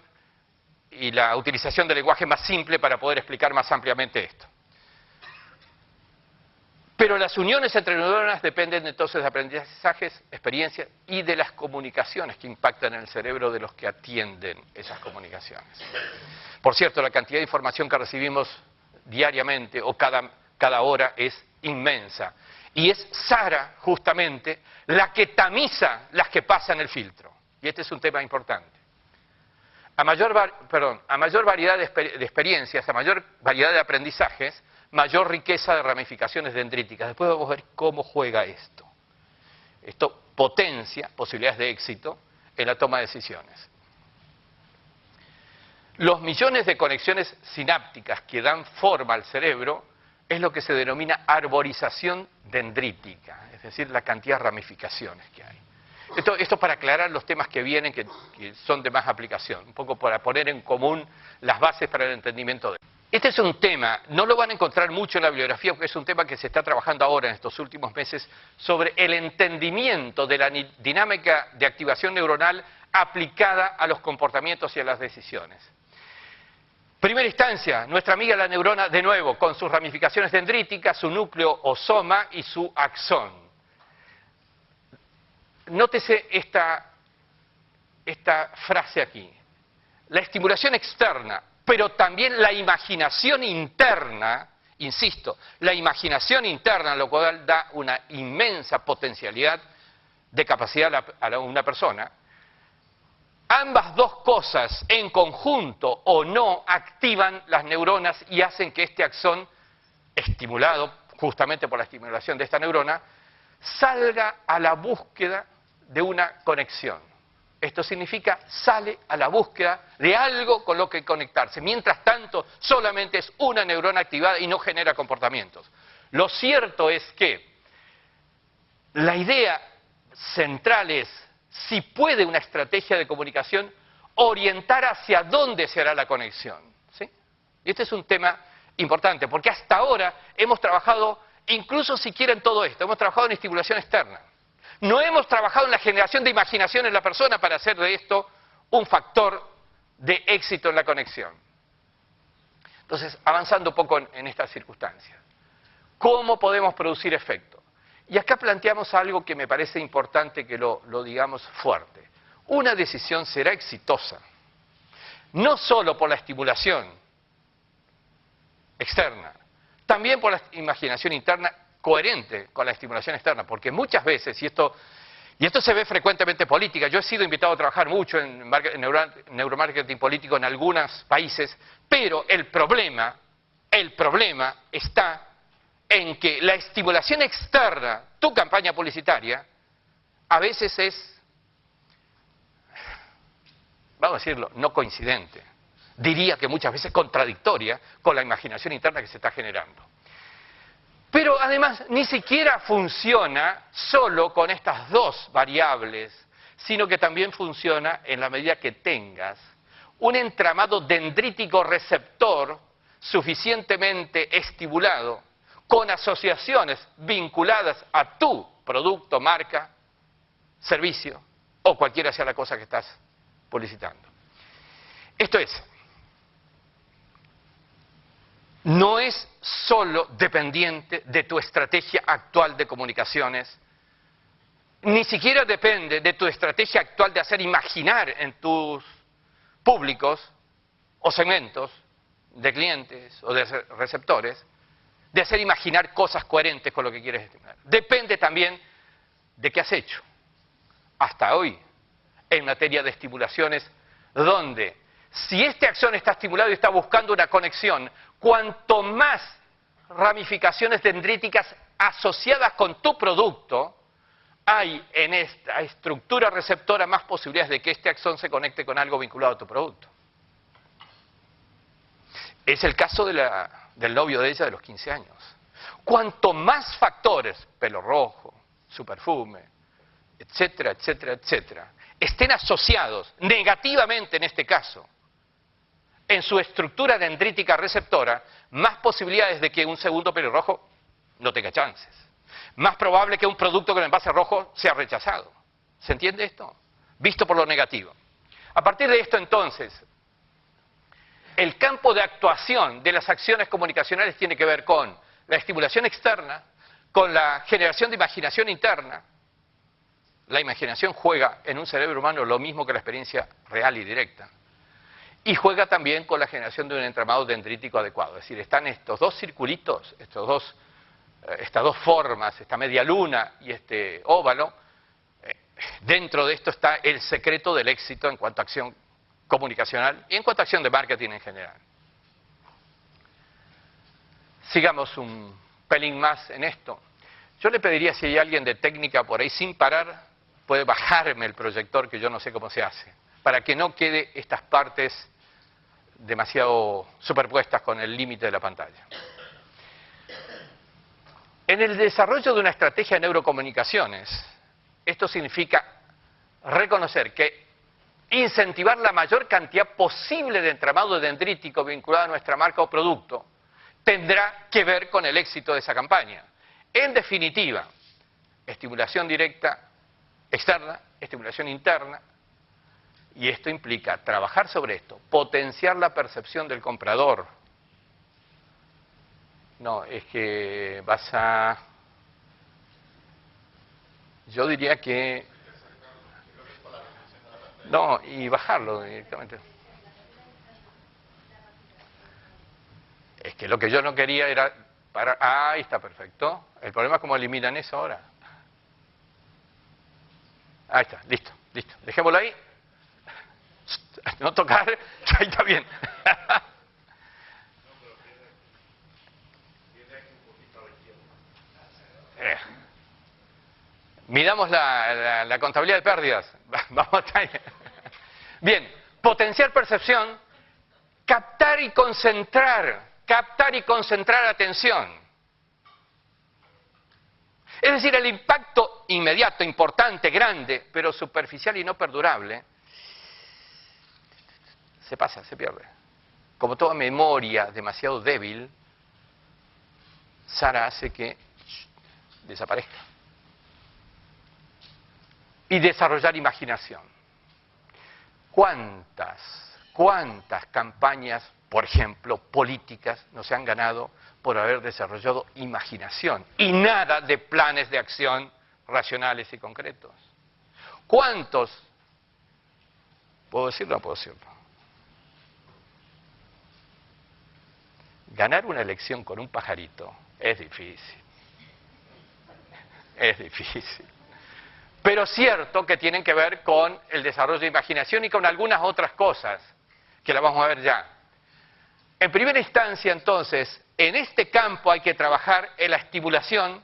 y la utilización del lenguaje más simple para poder explicar más ampliamente esto. Pero las uniones entre neuronas dependen entonces de aprendizajes, experiencias y de las comunicaciones que impactan en el cerebro de los que atienden esas comunicaciones. Por cierto, la cantidad de información que recibimos diariamente o cada hora es inmensa. Y es SARA, justamente, la que tamiza las que pasan el filtro. Y este es un tema importante. A mayor variedad de experiencias, a mayor variedad de aprendizajes, mayor riqueza de ramificaciones dendríticas. Después vamos a ver cómo juega esto. Esto potencia posibilidades de éxito en la toma de decisiones. Los millones de conexiones sinápticas que dan forma al cerebro es lo que se denomina arborización dendrítica, es decir, la cantidad de ramificaciones que hay. Esto para aclarar los temas que vienen, que son de más aplicación, un poco para poner en común las bases para el entendimiento de esto. Este es un tema, no lo van a encontrar mucho en la bibliografía, porque es un tema que se está trabajando ahora en estos últimos meses, sobre el entendimiento de la dinámica de activación neuronal aplicada a los comportamientos y a las decisiones. Primera instancia, nuestra amiga la neurona, de nuevo, con sus ramificaciones dendríticas, su núcleo o soma y su axón. Nótese esta frase aquí. La estimulación externa, pero también la imaginación interna, insisto, la imaginación interna, lo cual da una inmensa potencialidad de capacidad a una persona. Ambas dos cosas en conjunto o no activan las neuronas y hacen que este axón, estimulado justamente por la estimulación de esta neurona, salga a la búsqueda de una conexión. Esto significa sale a la búsqueda de algo con lo que conectarse. Mientras tanto, solamente es una neurona activada y no genera comportamientos. Lo cierto es que la idea central es si puede una estrategia de comunicación orientar hacia dónde se hará la conexión, ¿sí? Y este es un tema importante, porque hasta ahora hemos trabajado, incluso siquiera en todo esto, hemos trabajado en estimulación externa. No hemos trabajado en la generación de imaginación en la persona para hacer de esto un factor de éxito en la conexión. Entonces, avanzando un poco en estas circunstancias. ¿Cómo podemos producir efecto? Y acá planteamos algo que me parece importante que lo digamos fuerte. Una decisión será exitosa, no solo por la estimulación externa, también por la imaginación interna coherente con la estimulación externa, porque muchas veces, y esto se ve frecuentemente en política, yo he sido invitado a trabajar mucho en neuromarketing político en algunos países, pero el problema está en que la estimulación externa, tu campaña publicitaria, a veces es, vamos a decirlo, no coincidente. Diría que muchas veces contradictoria con la imaginación interna que se está generando. Pero además ni siquiera funciona solo con estas dos variables, sino que también funciona en la medida que tengas un entramado dendrítico receptor suficientemente estimulado, con asociaciones vinculadas a tu producto, marca, servicio o cualquiera sea la cosa que estás publicitando. Esto es, no es solo dependiente de tu estrategia actual de comunicaciones, ni siquiera depende de tu estrategia actual de hacer imaginar en tus públicos o segmentos de clientes o de receptores, de hacer imaginar cosas coherentes con lo que quieres estimular. Depende también de qué has hecho hasta hoy en materia de estimulaciones, donde si esta acción está estimulada y está buscando una conexión, cuanto más ramificaciones dendríticas asociadas con tu producto hay en esta estructura receptora, más posibilidades de que esta acción se conecte con algo vinculado a tu producto. Es el caso del novio de ella de los 15 años. Cuanto más factores, pelo rojo, su perfume, etcétera, etcétera, etcétera, estén asociados negativamente en este caso en su estructura dendrítica receptora, más posibilidades de que un segundo pelirrojo no tenga chances. Más probable que un producto con envase rojo sea rechazado. ¿Se entiende esto? Visto por lo negativo. A partir de esto, entonces, el campo de actuación de las acciones comunicacionales tiene que ver con la estimulación externa, con la generación de imaginación interna. La imaginación juega en un cerebro humano lo mismo que la experiencia real y directa. Y juega también con la generación de un entramado dendrítico adecuado. Es decir, están estos dos circulitos, estas dos formas, esta media luna y este óvalo. Dentro de esto está el secreto del éxito en cuanto a acción comunicacional y en cuanto a acción de marketing en general. Sigamos un pelín más en esto. Yo le pediría, si hay alguien de técnica por ahí, sin parar, puede bajarme el proyector, que yo no sé cómo se hace, para que no quede estas partes demasiado superpuestas con el límite de la pantalla. En el desarrollo de una estrategia de neurocomunicaciones, esto significa reconocer que incentivar la mayor cantidad posible de entramado dendrítico vinculado a nuestra marca o producto tendrá que ver con el éxito de esa campaña. En definitiva, estimulación directa externa, estimulación interna, y esto implica trabajar sobre esto, potenciar la percepción del comprador. No, es que vas a... Yo diría que... No, y bajarlo directamente. Es que lo que yo no quería era... ahí está perfecto. El problema es cómo eliminan eso ahora. Ahí está, listo, listo. Dejémoslo ahí. No tocar, que ahí está bien. Midamos la contabilidad de pérdidas. Vamos a estar... Bien, potenciar percepción, captar y concentrar atención. Es decir, el impacto inmediato, importante, grande, pero superficial y no perdurable, se pasa, se pierde. Como toda memoria demasiado débil, Sara hace que desaparezca. Y desarrollar imaginación. ¿Cuántas campañas, por ejemplo, políticas, no se han ganado por haber desarrollado imaginación y nada de planes de acción racionales y concretos? ¿Cuántos? ¿Puedo decirlo o no puedo decirlo? Ganar una elección con un pajarito es difícil. Es difícil. Pero cierto que tienen que ver con el desarrollo de imaginación y con algunas otras cosas, que las vamos a ver ya. En primera instancia, entonces, en este campo hay que trabajar en la estimulación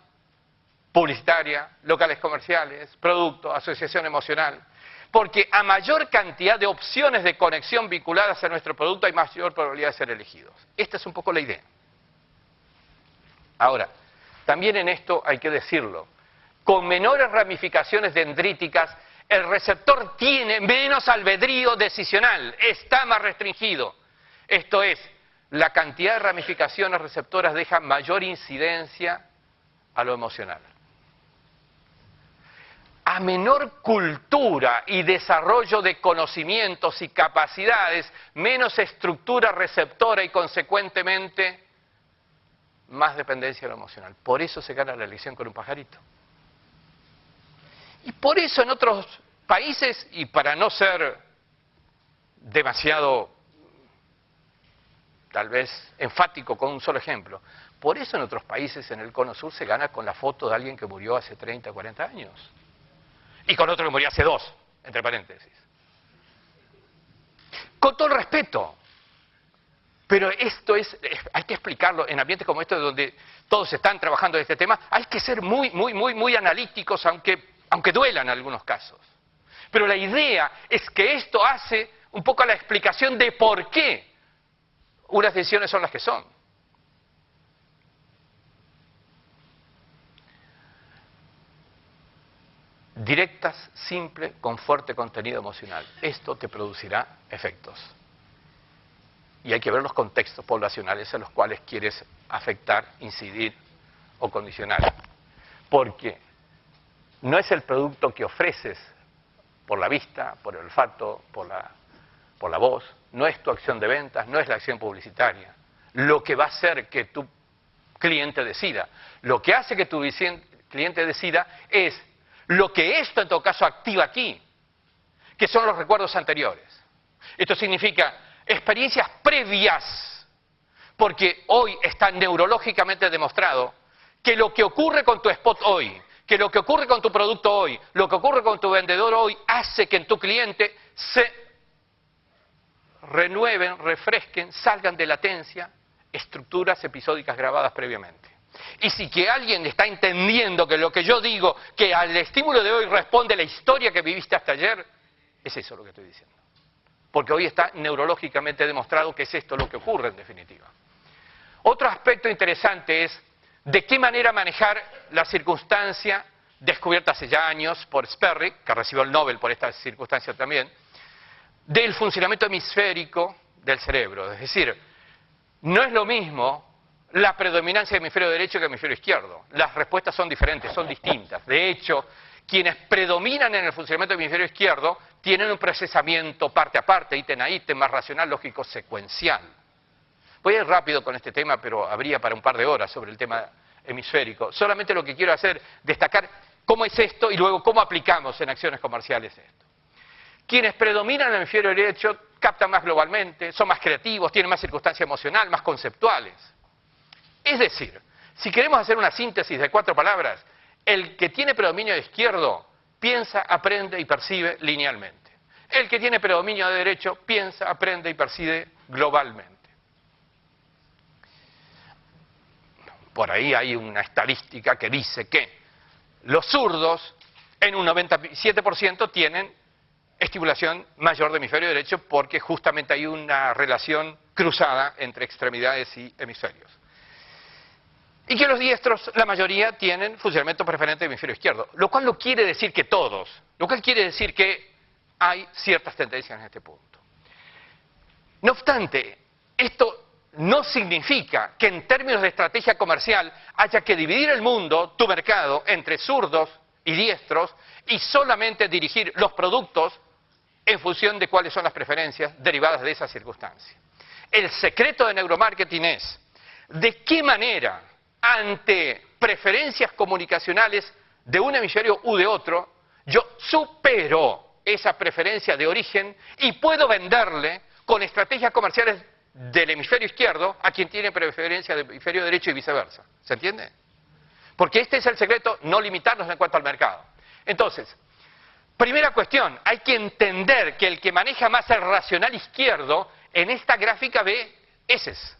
publicitaria, locales comerciales, producto, asociación emocional, porque a mayor cantidad de opciones de conexión vinculadas a nuestro producto hay mayor probabilidad de ser elegidos. Esta es un poco la idea. Ahora, también en esto hay que decirlo, con menores ramificaciones dendríticas, el receptor tiene menos albedrío decisional, está más restringido. Esto es, la cantidad de ramificaciones receptoras deja mayor incidencia a lo emocional. A menor cultura y desarrollo de conocimientos y capacidades, menos estructura receptora y consecuentemente más dependencia de lo emocional. Por eso se gana la elección con un pajarito. Y por eso en otros países, y para no ser demasiado, tal vez, enfático con un solo ejemplo, por eso en otros países en el Cono Sur se gana con la foto de alguien que murió hace 30, 40 años. Y con otro que murió hace 2, entre paréntesis. Con todo el respeto. Pero esto hay que explicarlo en ambientes como estos donde todos están trabajando en este tema, hay que ser muy analíticos, aunque duelan en algunos casos. Pero la idea es que esto hace un poco la explicación de por qué unas decisiones son las que son. Directas, simple, con fuerte contenido emocional. Esto te producirá efectos. Y hay que ver los contextos poblacionales en los cuales quieres afectar, incidir o condicionar. Porque no es el producto que ofreces por la vista, por el olfato, por la voz, no es tu acción de ventas, no es la acción publicitaria. Lo que va a hacer que tu cliente decida. Lo que hace que tu cliente decida es lo que esto en todo caso activa aquí, que son los recuerdos anteriores. Esto significa experiencias previas, porque hoy está neurológicamente demostrado que lo que ocurre con tu spot hoy, que lo que ocurre con tu producto hoy, lo que ocurre con tu vendedor hoy, hace que en tu cliente se renueven, refresquen, salgan de latencia estructuras episódicas grabadas previamente. Y si que alguien está entendiendo que lo que yo digo, que al estímulo de hoy responde la historia que viviste hasta ayer, es eso lo que estoy diciendo. Porque hoy está neurológicamente demostrado que es esto lo que ocurre en definitiva. Otro aspecto interesante es de qué manera manejar la circunstancia descubierta hace ya años por Sperry, que recibió el Nobel por esta circunstancia también, del funcionamiento hemisférico del cerebro. Es decir, no es lo mismo la predominancia del hemisferio derecho que el hemisferio izquierdo. Las respuestas son diferentes, son distintas. De hecho, quienes predominan en el funcionamiento del hemisferio izquierdo tienen un procesamiento parte a parte, ítem a ítem, más racional, lógico, secuencial. Voy a ir rápido con este tema, pero habría para un par de horas sobre el tema hemisférico. Solamente lo que quiero hacer, destacar cómo es esto y luego cómo aplicamos en acciones comerciales esto. Quienes predominan en el hemisferio derecho captan más globalmente, son más creativos, tienen más circunstancia emocional, más conceptuales. Es decir, si queremos hacer una síntesis de 4 palabras, el que tiene predominio izquierdo piensa, aprende y percibe linealmente. El que tiene predominio de derecho piensa, aprende y percibe globalmente. Por ahí hay una estadística que dice que los zurdos en un 97% tienen estimulación mayor de hemisferio derecho porque justamente hay una relación cruzada entre extremidades y hemisferios. Y que los diestros, la mayoría, tienen funcionamiento preferente del hemisferio izquierdo. Lo cual no quiere decir que todos, lo cual quiere decir que hay ciertas tendencias en este punto. No obstante, esto no significa que en términos de estrategia comercial haya que dividir el mundo, tu mercado, entre zurdos y diestros y solamente dirigir los productos en función de cuáles son las preferencias derivadas de esa circunstancia. El secreto de neuromarketing es de qué manera, ante preferencias comunicacionales de un hemisferio u de otro, yo supero esa preferencia de origen y puedo venderle con estrategias comerciales del hemisferio izquierdo a quien tiene preferencia del hemisferio derecho y viceversa. ¿Se entiende? Porque este es el secreto, no limitarnos en cuanto al mercado. Entonces, primera cuestión, hay que entender que el que maneja más el racional izquierdo en esta gráfica ve eses.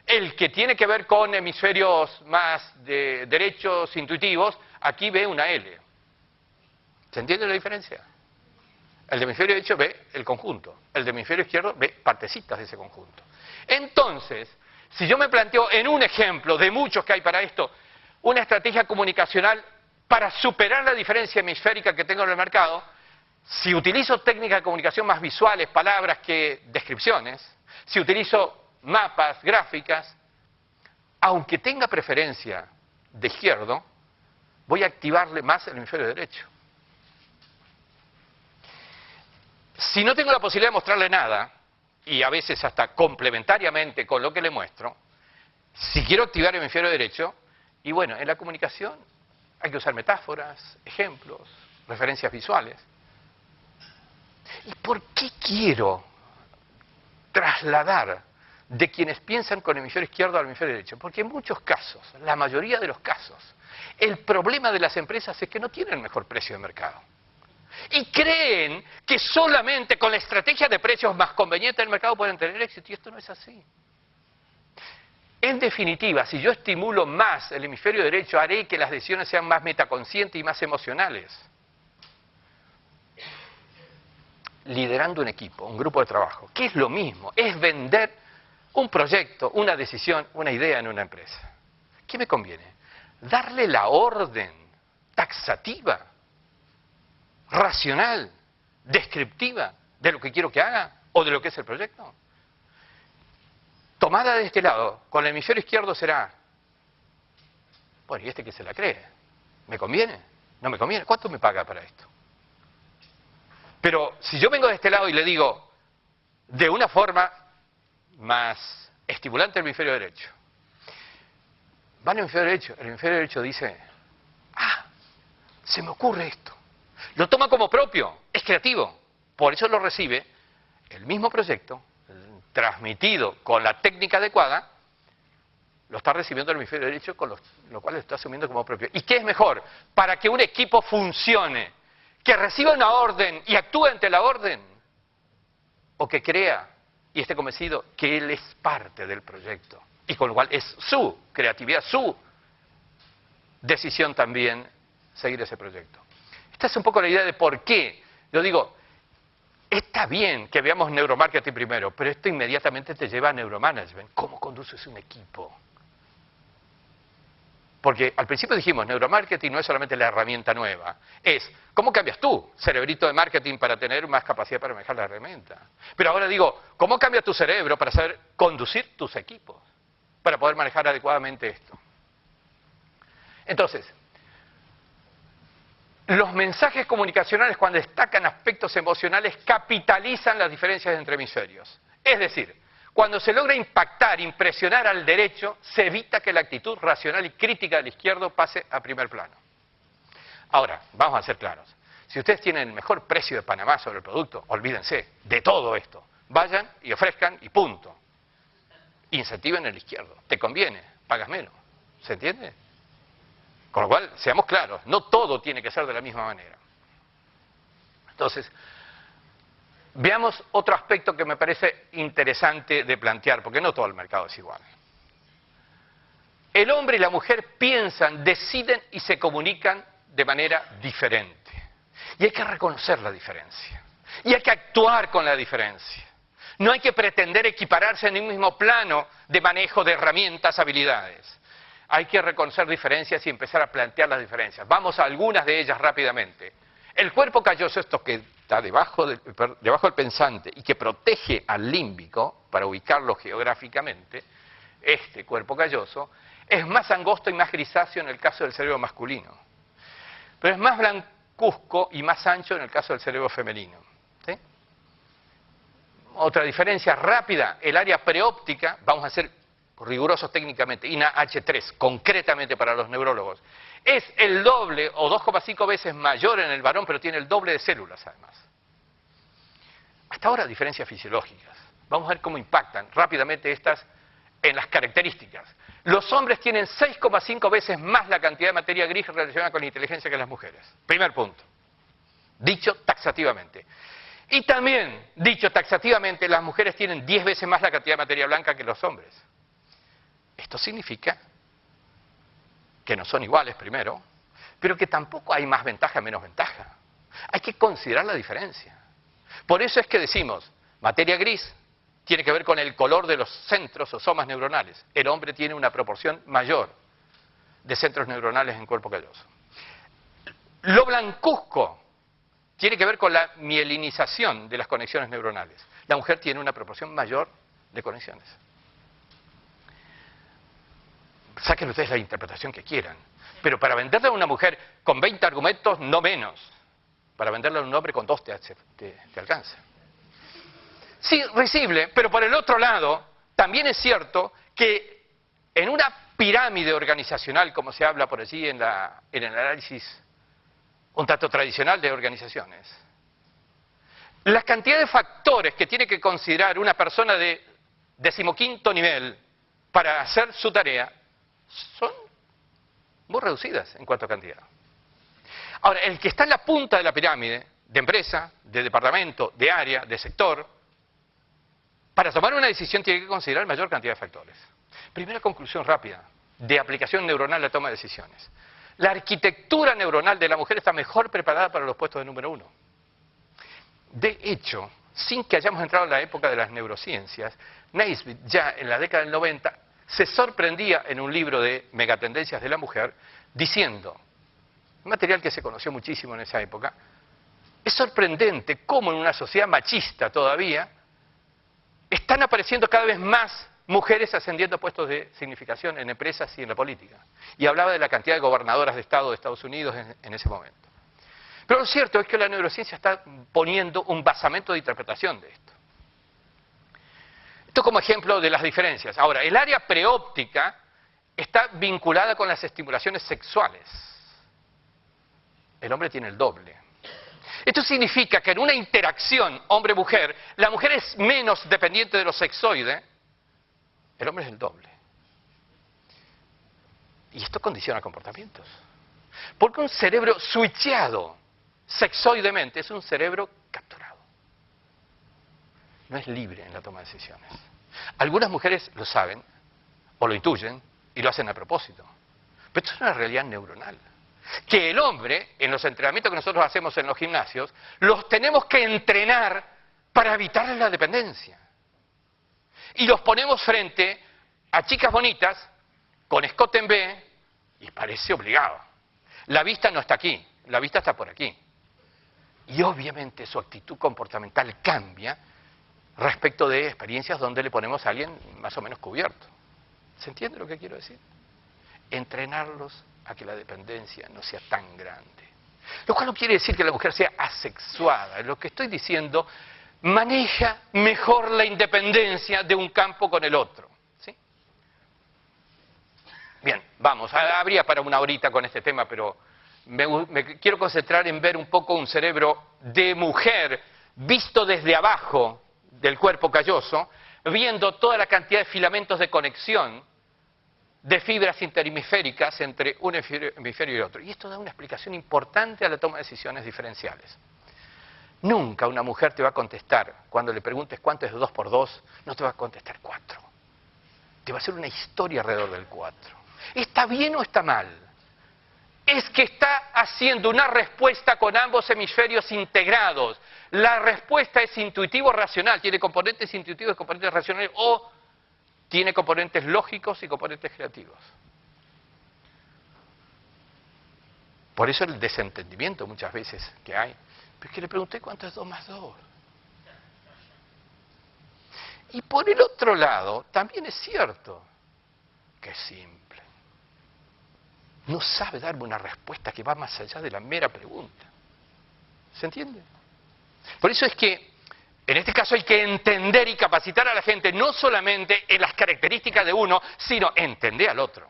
El que tiene que ver con hemisferios más de derechos intuitivos, aquí ve una L. ¿Se entiende la diferencia? El de hemisferio derecho ve el conjunto, el de hemisferio izquierdo ve partecitas de ese conjunto. Entonces, si yo me planteo en un ejemplo de muchos que hay para esto, una estrategia comunicacional para superar la diferencia hemisférica que tengo en el mercado, si utilizo técnicas de comunicación más visuales, palabras que descripciones, si utilizo mapas, gráficas, aunque tenga preferencia de izquierdo, voy a activarle más el hemisferio derecho. Si no tengo la posibilidad de mostrarle nada, y a veces hasta complementariamente con lo que le muestro, si quiero activar el hemisferio derecho, y bueno, en la comunicación hay que usar metáforas, ejemplos, referencias visuales. ¿Y por qué quiero trasladar de quienes piensan con el hemisferio izquierdo al hemisferio derecho? Porque en muchos casos, la mayoría de los casos, el problema de las empresas es que no tienen el mejor precio de mercado. Y creen que solamente con la estrategia de precios más conveniente del mercado pueden tener éxito, y esto no es así. En definitiva, si yo estimulo más el hemisferio derecho, haré que las decisiones sean más metaconscientes y más emocionales. Liderando un equipo, un grupo de trabajo, que es lo mismo, es vender un proyecto, una decisión, una idea en una empresa. ¿Qué me conviene? Darle la orden taxativa, racional, descriptiva de lo que quiero que haga o de lo que es el proyecto. Tomada de este lado, con el hemisferio izquierdo será, bueno, ¿y este qué se la cree? ¿Me conviene? ¿No me conviene? ¿Cuánto me paga para esto? Pero si yo vengo de este lado y le digo, de una forma más estimulante el hemisferio derecho, va al hemisferio derecho, el hemisferio derecho dice, se me ocurre esto. Lo toma como propio, es creativo, por eso lo recibe el mismo proyecto, transmitido con la técnica adecuada, lo está recibiendo el hemisferio derecho, con lo cual lo está asumiendo como propio. ¿Y qué es mejor? Para que un equipo funcione, que reciba una orden y actúe ante la orden, o que crea y esté convencido que él es parte del proyecto, y con lo cual es su creatividad, su decisión también seguir ese proyecto. Esta es un poco la idea de por qué. Yo digo, está bien que veamos neuromarketing primero, pero esto inmediatamente te lleva a neuromanagement. ¿Cómo conduces un equipo? Porque al principio dijimos, neuromarketing no es solamente la herramienta nueva, es cómo cambias tú, cerebrito de marketing, para tener más capacidad para manejar la herramienta. Pero ahora digo, ¿cómo cambia tu cerebro para saber conducir tus equipos? Para poder manejar adecuadamente esto. Entonces, los mensajes comunicacionales, cuando destacan aspectos emocionales, capitalizan las diferencias entre hemisferios. Es decir, cuando se logra impactar, impresionar al derecho, se evita que la actitud racional y crítica del izquierdo pase a primer plano. Ahora, vamos a ser claros. Si ustedes tienen el mejor precio de Panamá sobre el producto, olvídense de todo esto. Vayan y ofrezcan y punto. Incentiven el izquierdo. Te conviene, pagas menos. ¿Se entiende? Con lo cual, seamos claros, no todo tiene que ser de la misma manera. Entonces, veamos otro aspecto que me parece interesante de plantear, porque no todo el mercado es igual. El hombre y la mujer piensan, deciden y se comunican de manera diferente. Y hay que reconocer la diferencia. Y hay que actuar con la diferencia. No hay que pretender equipararse en un mismo plano de manejo de herramientas, habilidades. Hay que reconocer diferencias y empezar a plantear las diferencias. Vamos a algunas de ellas rápidamente. El cuerpo calloso, esto que está debajo del pensante y que protege al límbico, para ubicarlo geográficamente, este cuerpo calloso, es más angosto y más grisáceo en el caso del cerebro masculino. Pero es más blancuzco y más ancho en el caso del cerebro femenino. ¿Sí? Otra diferencia rápida, el área preóptica, vamos a ser rigurosos técnicamente, INAH3, concretamente para los neurólogos, es el doble o 2,5 veces mayor en el varón, pero tiene el doble de células además. Hasta ahora diferencias fisiológicas. Vamos a ver cómo impactan rápidamente estas en las características. Los hombres tienen 6,5 veces más la cantidad de materia gris relacionada con la inteligencia que las mujeres. Primer punto. Dicho taxativamente. Y también, dicho taxativamente, las mujeres tienen 10 veces más la cantidad de materia blanca que los hombres. Esto significa que no son iguales, primero, pero que tampoco hay más ventaja, menos ventaja. Hay que considerar la diferencia. Por eso es que decimos, materia gris tiene que ver con el color de los centros o somas neuronales. El hombre tiene una proporción mayor de centros neuronales en cuerpo calloso. Lo blancuzco tiene que ver con la mielinización de las conexiones neuronales. La mujer tiene una proporción mayor de conexiones. Saquen ustedes la interpretación que quieran. Pero para venderle a una mujer con 20 argumentos, no menos. Para venderle a un hombre con 2 te alcanza. Sí, risible, pero por el otro lado, también es cierto que en una pirámide organizacional, como se habla por allí en el análisis un tanto tradicional de organizaciones, la cantidad de factores que tiene que considerar una persona de 15º nivel para hacer su tarea son muy reducidas en cuanto a cantidad. Ahora, el que está en la punta de la pirámide, de empresa, de departamento, de área, de sector, para tomar una decisión tiene que considerar mayor cantidad de factores. Primera conclusión rápida, de aplicación neuronal a la toma de decisiones. La arquitectura neuronal de la mujer está mejor preparada para los puestos de número 1. De hecho, sin que hayamos entrado en la época de las neurociencias, Naisbitt ya en la década del 90 se sorprendía en un libro de Megatendencias de la mujer, diciendo, un material que se conoció muchísimo en esa época, es sorprendente cómo en una sociedad machista todavía están apareciendo cada vez más mujeres ascendiendo a puestos de significación en empresas y en la política. Y hablaba de la cantidad de gobernadoras de Estado de Estados Unidos en ese momento. Pero lo cierto es que la neurociencia está poniendo un basamento de interpretación de esto. Esto como ejemplo de las diferencias. Ahora, el área preóptica está vinculada con las estimulaciones sexuales. El hombre tiene el doble. Esto significa que en una interacción hombre-mujer, la mujer es menos dependiente de lo sexoide, el hombre es el doble. Y esto condiciona comportamientos. Porque un cerebro switcheado sexoidemente es un cerebro capturado. No es libre en la toma de decisiones. Algunas mujeres lo saben, o lo intuyen, y lo hacen a propósito. Pero esto es una realidad neuronal. Que el hombre, en los entrenamientos que nosotros hacemos en los gimnasios, los tenemos que entrenar para evitar la dependencia. Y los ponemos frente a chicas bonitas, con escote en B, y parece obligado. La vista no está aquí, la vista está por aquí. Y obviamente su actitud comportamental cambia respecto de experiencias donde le ponemos a alguien más o menos cubierto. ¿Se entiende lo que quiero decir? Entrenarlos a que la dependencia no sea tan grande. Lo cual no quiere decir que la mujer sea asexuada. Lo que estoy diciendo, maneja mejor la independencia de un campo con el otro. ¿Sí? Bien, vamos, habría para una horita con este tema, pero me quiero concentrar en ver un poco un cerebro de mujer visto desde abajo del cuerpo calloso, viendo toda la cantidad de filamentos de conexión de fibras interhemisféricas entre un hemisferio y otro. Y esto da una explicación importante a la toma de decisiones diferenciales. Nunca una mujer te va a contestar, cuando le preguntes cuánto es 2 por 2, no te va a contestar 4. Te va a hacer una historia alrededor del 4. ¿Está bien o está mal? Es que está haciendo una respuesta con ambos hemisferios integrados. La respuesta es intuitivo-racional, tiene componentes intuitivos y componentes racionales, o tiene componentes lógicos y componentes creativos. Por eso el desentendimiento muchas veces que hay. Pero es que le pregunté cuánto es 2 más 2. Y por el otro lado, también es cierto que es simple. No sabe darme una respuesta que va más allá de la mera pregunta. ¿Se entiende? Por eso es que, en este caso hay que entender y capacitar a la gente, no solamente en las características de uno, sino entender al otro.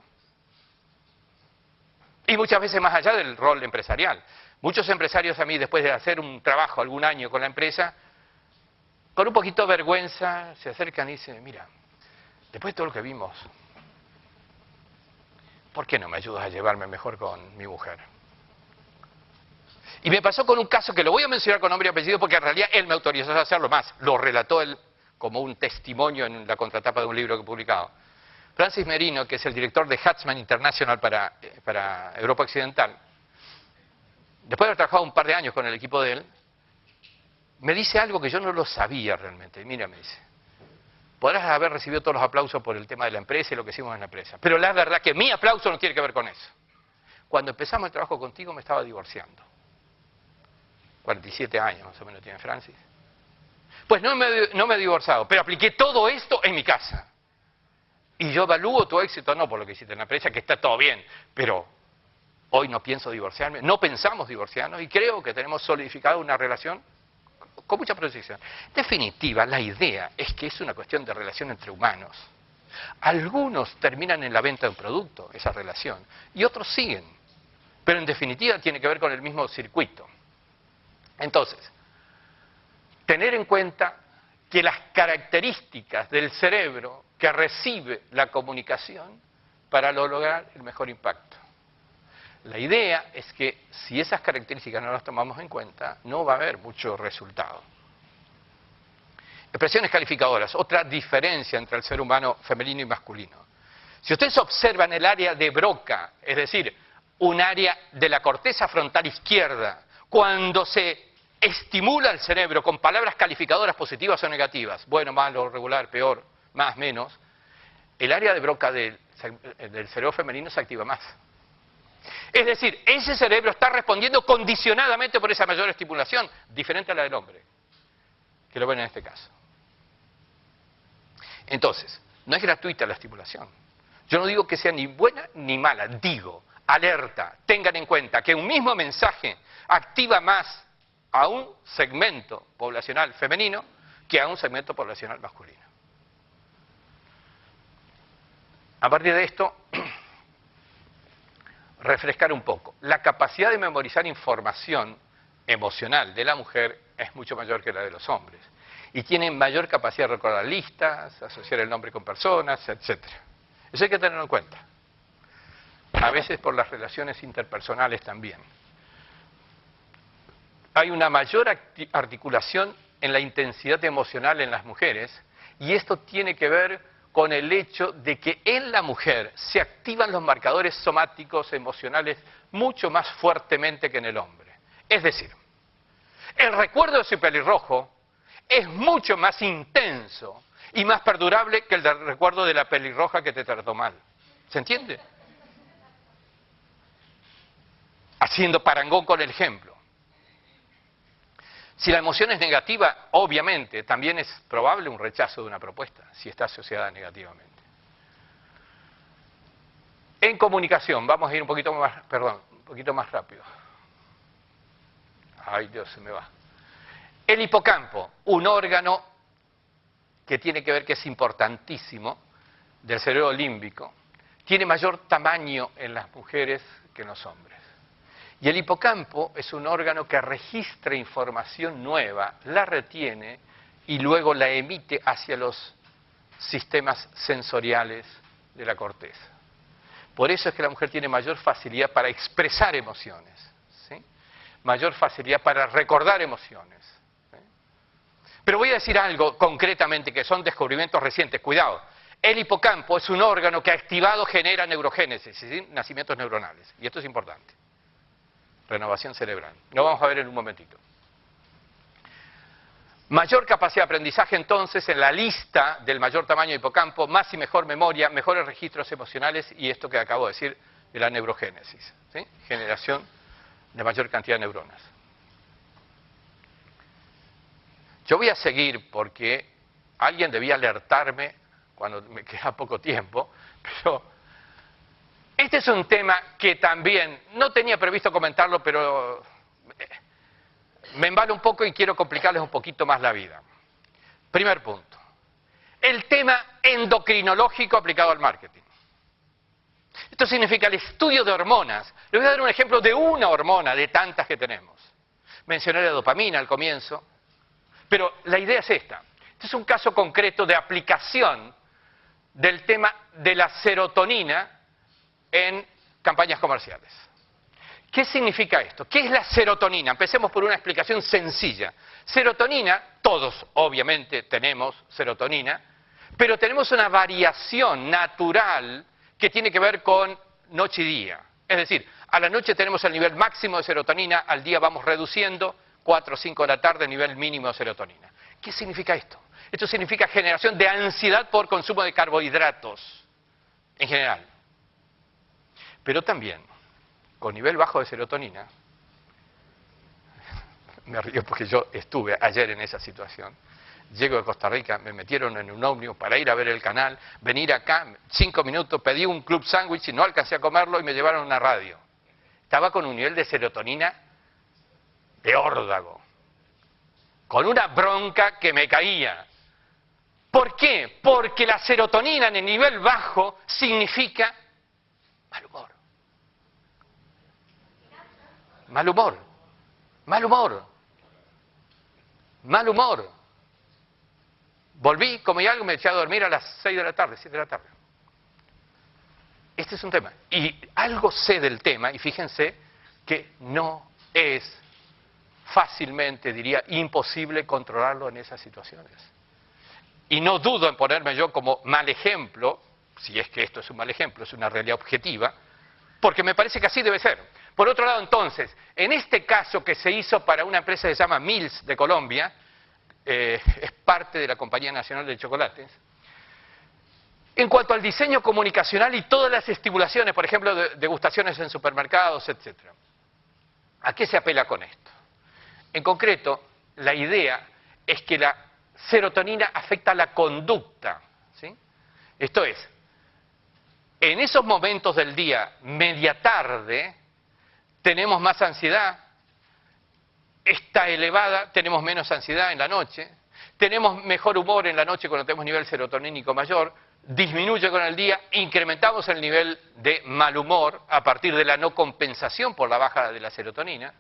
Y muchas veces más allá del rol empresarial. Muchos empresarios a mí, después de hacer un trabajo algún año con la empresa, con un poquito de vergüenza, se acercan y dicen, mira, después de todo lo que vimos, ¿por qué no me ayudas a llevarme mejor con mi mujer? Y me pasó con un caso que lo voy a mencionar con nombre y apellido porque en realidad él me autorizó a hacerlo más. Lo relató él como un testimonio en la contratapa de un libro que he publicado. Francis Merino, que es el director de Huntsman International para Europa Occidental, después de haber trabajado un par de años con el equipo de él, me dice algo que yo no lo sabía realmente. Mira, me dice, podrás haber recibido todos los aplausos por el tema de la empresa y lo que hicimos en la empresa, pero la verdad que mi aplauso no tiene que ver con eso. Cuando empezamos el trabajo contigo me estaba divorciando. 47 años más o menos tiene Francis. Pues no me he divorciado, pero apliqué todo esto en mi casa. Y yo evalúo tu éxito no por lo que hiciste en la empresa, que está todo bien, pero hoy no pienso divorciarme, no pensamos divorciarnos y creo que tenemos solidificado una relación con mucha proyección. En definitiva, la idea es que es una cuestión de relación entre humanos. Algunos terminan en la venta de un producto, esa relación, y otros siguen. Pero en definitiva tiene que ver con el mismo circuito. Entonces, tener en cuenta que las características del cerebro que recibe la comunicación para lograr el mejor impacto. La idea es que si esas características no las tomamos en cuenta, no va a haber mucho resultado. Expresiones calificadoras, otra diferencia entre el ser humano femenino y masculino. Si ustedes observan el área de Broca, es decir, un área de la corteza frontal izquierda, cuando se estimula el cerebro con palabras calificadoras positivas o negativas, bueno, malo, regular, peor, más, menos, el área de Broca del cerebro femenino se activa más. Es decir, ese cerebro está respondiendo condicionadamente por esa mayor estimulación, diferente a la del hombre, que lo ven en este caso. Entonces, no es gratuita la estimulación. Yo no digo que sea ni buena ni mala, digo, alerta, tengan en cuenta que un mismo mensaje activa más a un segmento poblacional femenino que a un segmento poblacional masculino. A partir de esto, refrescar un poco. La capacidad de memorizar información emocional de la mujer es mucho mayor que la de los hombres. Y tienen mayor capacidad de recordar listas, asociar el nombre con personas, etc. Eso hay que tenerlo en cuenta. A veces por las relaciones interpersonales también. Hay una mayor articulación en la intensidad emocional en las mujeres y esto tiene que ver con el hecho de que en la mujer se activan los marcadores somáticos emocionales mucho más fuertemente que en el hombre. Es decir, el recuerdo de su pelirrojo es mucho más intenso y más perdurable que el recuerdo de la pelirroja que te trató mal. ¿Se entiende? Haciendo parangón con el ejemplo. Si la emoción es negativa, obviamente, también es probable un rechazo de una propuesta, si está asociada negativamente. En comunicación, vamos a ir un poquito más rápido. Ay, Dios, se me va. El hipocampo, un órgano que tiene que ver que es importantísimo, del cerebro límbico, tiene mayor tamaño en las mujeres que en los hombres. Y el hipocampo es un órgano que registra información nueva, la retiene y luego la emite hacia los sistemas sensoriales de la corteza. Por eso es que la mujer tiene mayor facilidad para expresar emociones, ¿sí? Mayor facilidad para recordar emociones. ¿Sí? Pero voy a decir algo concretamente que son descubrimientos recientes, cuidado. El hipocampo es un órgano que activado genera neurogénesis, ¿sí? Nacimientos neuronales, y esto es importante. Renovación cerebral. Lo vamos a ver en un momentito. Mayor capacidad de aprendizaje, entonces, en la lista del mayor tamaño de hipocampo, más y mejor memoria, mejores registros emocionales y esto que acabo de decir de la neurogénesis, ¿sí? Generación de mayor cantidad de neuronas. Yo voy a seguir porque alguien debía alertarme cuando me queda poco tiempo, pero este es un tema que también no tenía previsto comentarlo, pero me embala un poco y quiero complicarles un poquito más la vida. Primer punto. El tema endocrinológico aplicado al marketing. Esto significa el estudio de hormonas. Les voy a dar un ejemplo de una hormona de tantas que tenemos. Mencioné la dopamina al comienzo, pero la idea es esta. Este es un caso concreto de aplicación del tema de la serotonina en campañas comerciales. ¿Qué significa esto? ¿Qué es la serotonina? Empecemos por una explicación sencilla. Serotonina, todos obviamente tenemos serotonina, pero tenemos una variación natural que tiene que ver con noche y día. Es decir, a la noche tenemos el nivel máximo de serotonina, al día vamos reduciendo, 4 o 5 de la tarde, nivel mínimo de serotonina. ¿Qué significa esto? Esto significa generación de ansiedad por consumo de carbohidratos, en general. Pero también, con nivel bajo de serotonina, me río porque yo estuve ayer en esa situación, llego de Costa Rica, me metieron en un ómnibus para ir a ver el canal, venir acá, 5 minutos, pedí un club sándwich y no alcancé a comerlo y me llevaron a una radio. Estaba con un nivel de serotonina de órdago, con una bronca que me caía. ¿Por qué? Porque la serotonina en el nivel bajo significa mal humor. Mal humor, mal humor, mal humor. Volví, comí algo, me eché a dormir a las 6 de la tarde, 7 de la tarde. Este es un tema. Y algo sé del tema, y fíjense que no es fácilmente, diría, imposible controlarlo en esas situaciones. Y no dudo en ponerme yo como mal ejemplo, si es que esto es un mal ejemplo, es una realidad objetiva, porque me parece que así debe ser. Por otro lado, entonces, en este caso que se hizo para una empresa que se llama Mills de Colombia, es parte de la Compañía Nacional de Chocolates, en cuanto al diseño comunicacional y todas las estimulaciones, por ejemplo, de degustaciones en supermercados, etc. ¿A qué se apela con esto? En concreto, la idea es que la serotonina afecta la conducta, ¿sí? Esto es, en esos momentos del día, media tarde, tenemos más ansiedad, está elevada, tenemos menos ansiedad en la noche, tenemos mejor humor en la noche cuando tenemos nivel serotonínico mayor, disminuye con el día, incrementamos el nivel de mal humor a partir de la no compensación por la baja de la serotonina.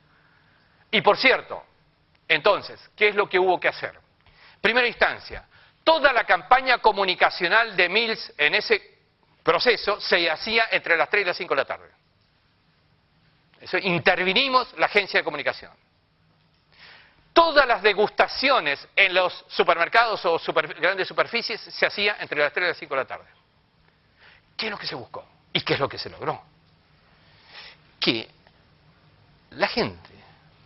Y por cierto, entonces, ¿qué es lo que hubo que hacer? Primera instancia, toda la campaña comunicacional de Mills en ese proceso se hacía entre las 3 y las 5 de la tarde. Eso, intervinimos la agencia de comunicación. Todas las degustaciones en los supermercados o grandes superficies se hacía entre las 3 y las 5 de la tarde. ¿Qué es lo que se buscó? ¿Y qué es lo que se logró? Que la gente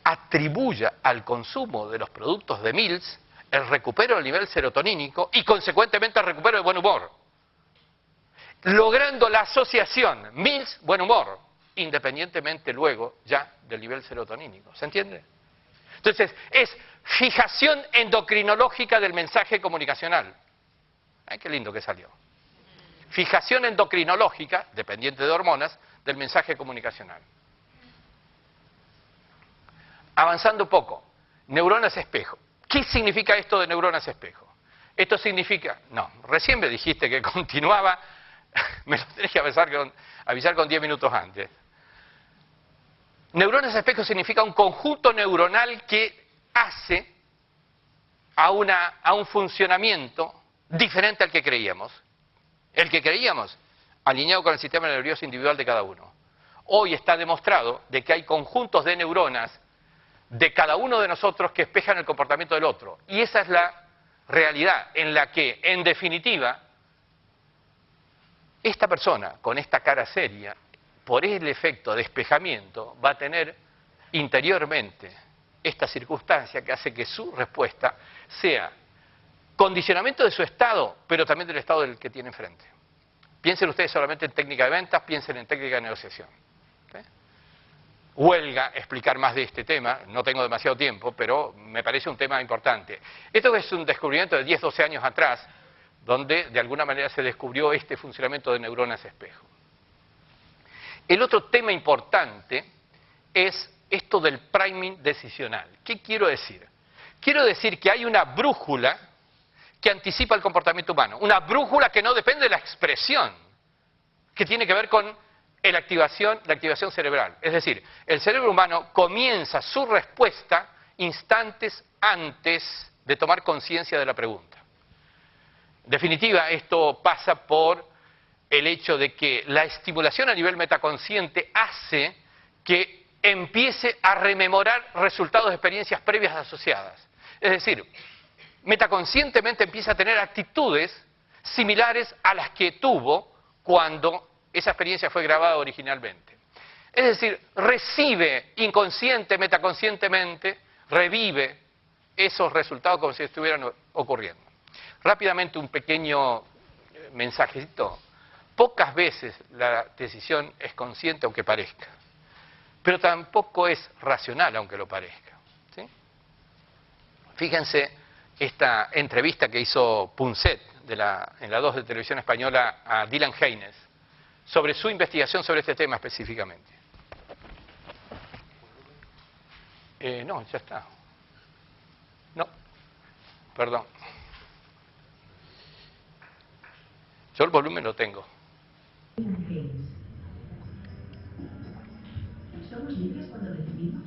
atribuya al consumo de los productos de Mills el recupero del nivel serotonínico y consecuentemente el recupero de buen humor. Logrando la asociación Mills, buen humor, independientemente luego ya del nivel serotonínico. ¿Se entiende? Entonces, es fijación endocrinológica del mensaje comunicacional. ¡Ay, qué lindo que salió! Fijación endocrinológica, dependiente de hormonas, del mensaje comunicacional. Avanzando un poco, neuronas espejo. ¿Qué significa esto de neuronas espejo? Esto significa... No, recién me dijiste que continuaba, me lo tenés que avisar con 10 minutos antes. Neuronas espejo significa un conjunto neuronal que hace a un funcionamiento diferente al que creíamos. El que creíamos, alineado con el sistema nervioso individual de cada uno. Hoy está demostrado de que hay conjuntos de neuronas de cada uno de nosotros que espejan el comportamiento del otro. Y esa es la realidad en la que, en definitiva, esta persona con esta cara seria, por el efecto de espejamiento, va a tener interiormente esta circunstancia que hace que su respuesta sea condicionamiento de su estado, pero también del estado del que tiene enfrente. Piensen ustedes solamente en técnica de ventas, piensen en técnica de negociación. ¿Sí? Huelga explicar más de este tema, no tengo demasiado tiempo, pero me parece un tema importante. Esto es un descubrimiento de 10, 12 años atrás, donde de alguna manera se descubrió este funcionamiento de neuronas espejo. El otro tema importante es esto del priming decisional. ¿Qué quiero decir? Quiero decir que hay una brújula que anticipa el comportamiento humano, una brújula que no depende de la expresión, que tiene que ver con la activación cerebral. Es decir, el cerebro humano comienza su respuesta instantes antes de tomar conciencia de la pregunta. En definitiva, esto pasa por el hecho de que la estimulación a nivel metaconsciente hace que empiece a rememorar resultados de experiencias previas asociadas. Es decir, metaconscientemente empieza a tener actitudes similares a las que tuvo cuando esa experiencia fue grabada originalmente. Es decir, recibe inconsciente, metaconscientemente, revive esos resultados como si estuvieran ocurriendo. Rápidamente un pequeño mensajito. Pocas veces la decisión es consciente aunque parezca, pero tampoco es racional aunque lo parezca. ¿Sí? Fíjense esta entrevista que hizo Punset en la 2 de Televisión Española a Dylan Haynes sobre su investigación sobre este tema específicamente. No, ya está. No, perdón. Yo el volumen lo tengo. ¿Somos libres cuando decidimos?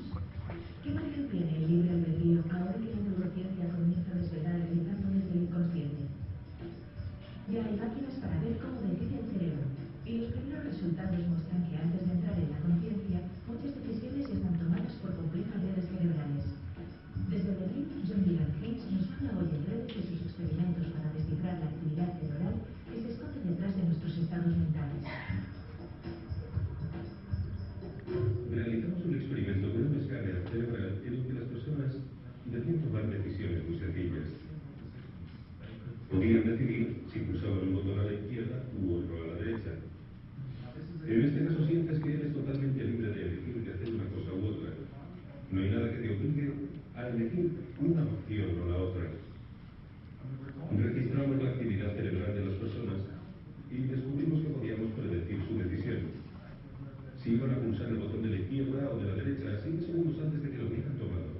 ¿Qué margen tiene el libre albedrío ahora que la neurociencia comienza a desvelar el librado desde el inconsciente? Ya hay máquinas para ver cómo decide el cerebro, y los primeros resultados muestran que antes de entrar en la conciencia, muchas decisiones están tomadas por complejas redes cerebrales. Desde Berlín, John Dylan Haynes nos habla hoy en redes de sus experimentos para descifrar la actividad cerebral que se esconde detrás de nuestros estados mentales. Realizamos un experimento con un escáner cerebral en el que las personas debían tomar decisiones muy sencillas. Podían decidir si pulsaban un botón a la izquierda u otro a la derecha. En este caso sientes que eres totalmente libre de elegir de hacer una cosa u otra. No hay nada que te obligue a elegir una opción o la otra. Registramos la actividad cerebral de las personas y descubrimos que podíamos predecir su decisión. Si iban a pulsar el botón de la izquierda o de la derecha 7 segundos antes de que lo hubieran tomado.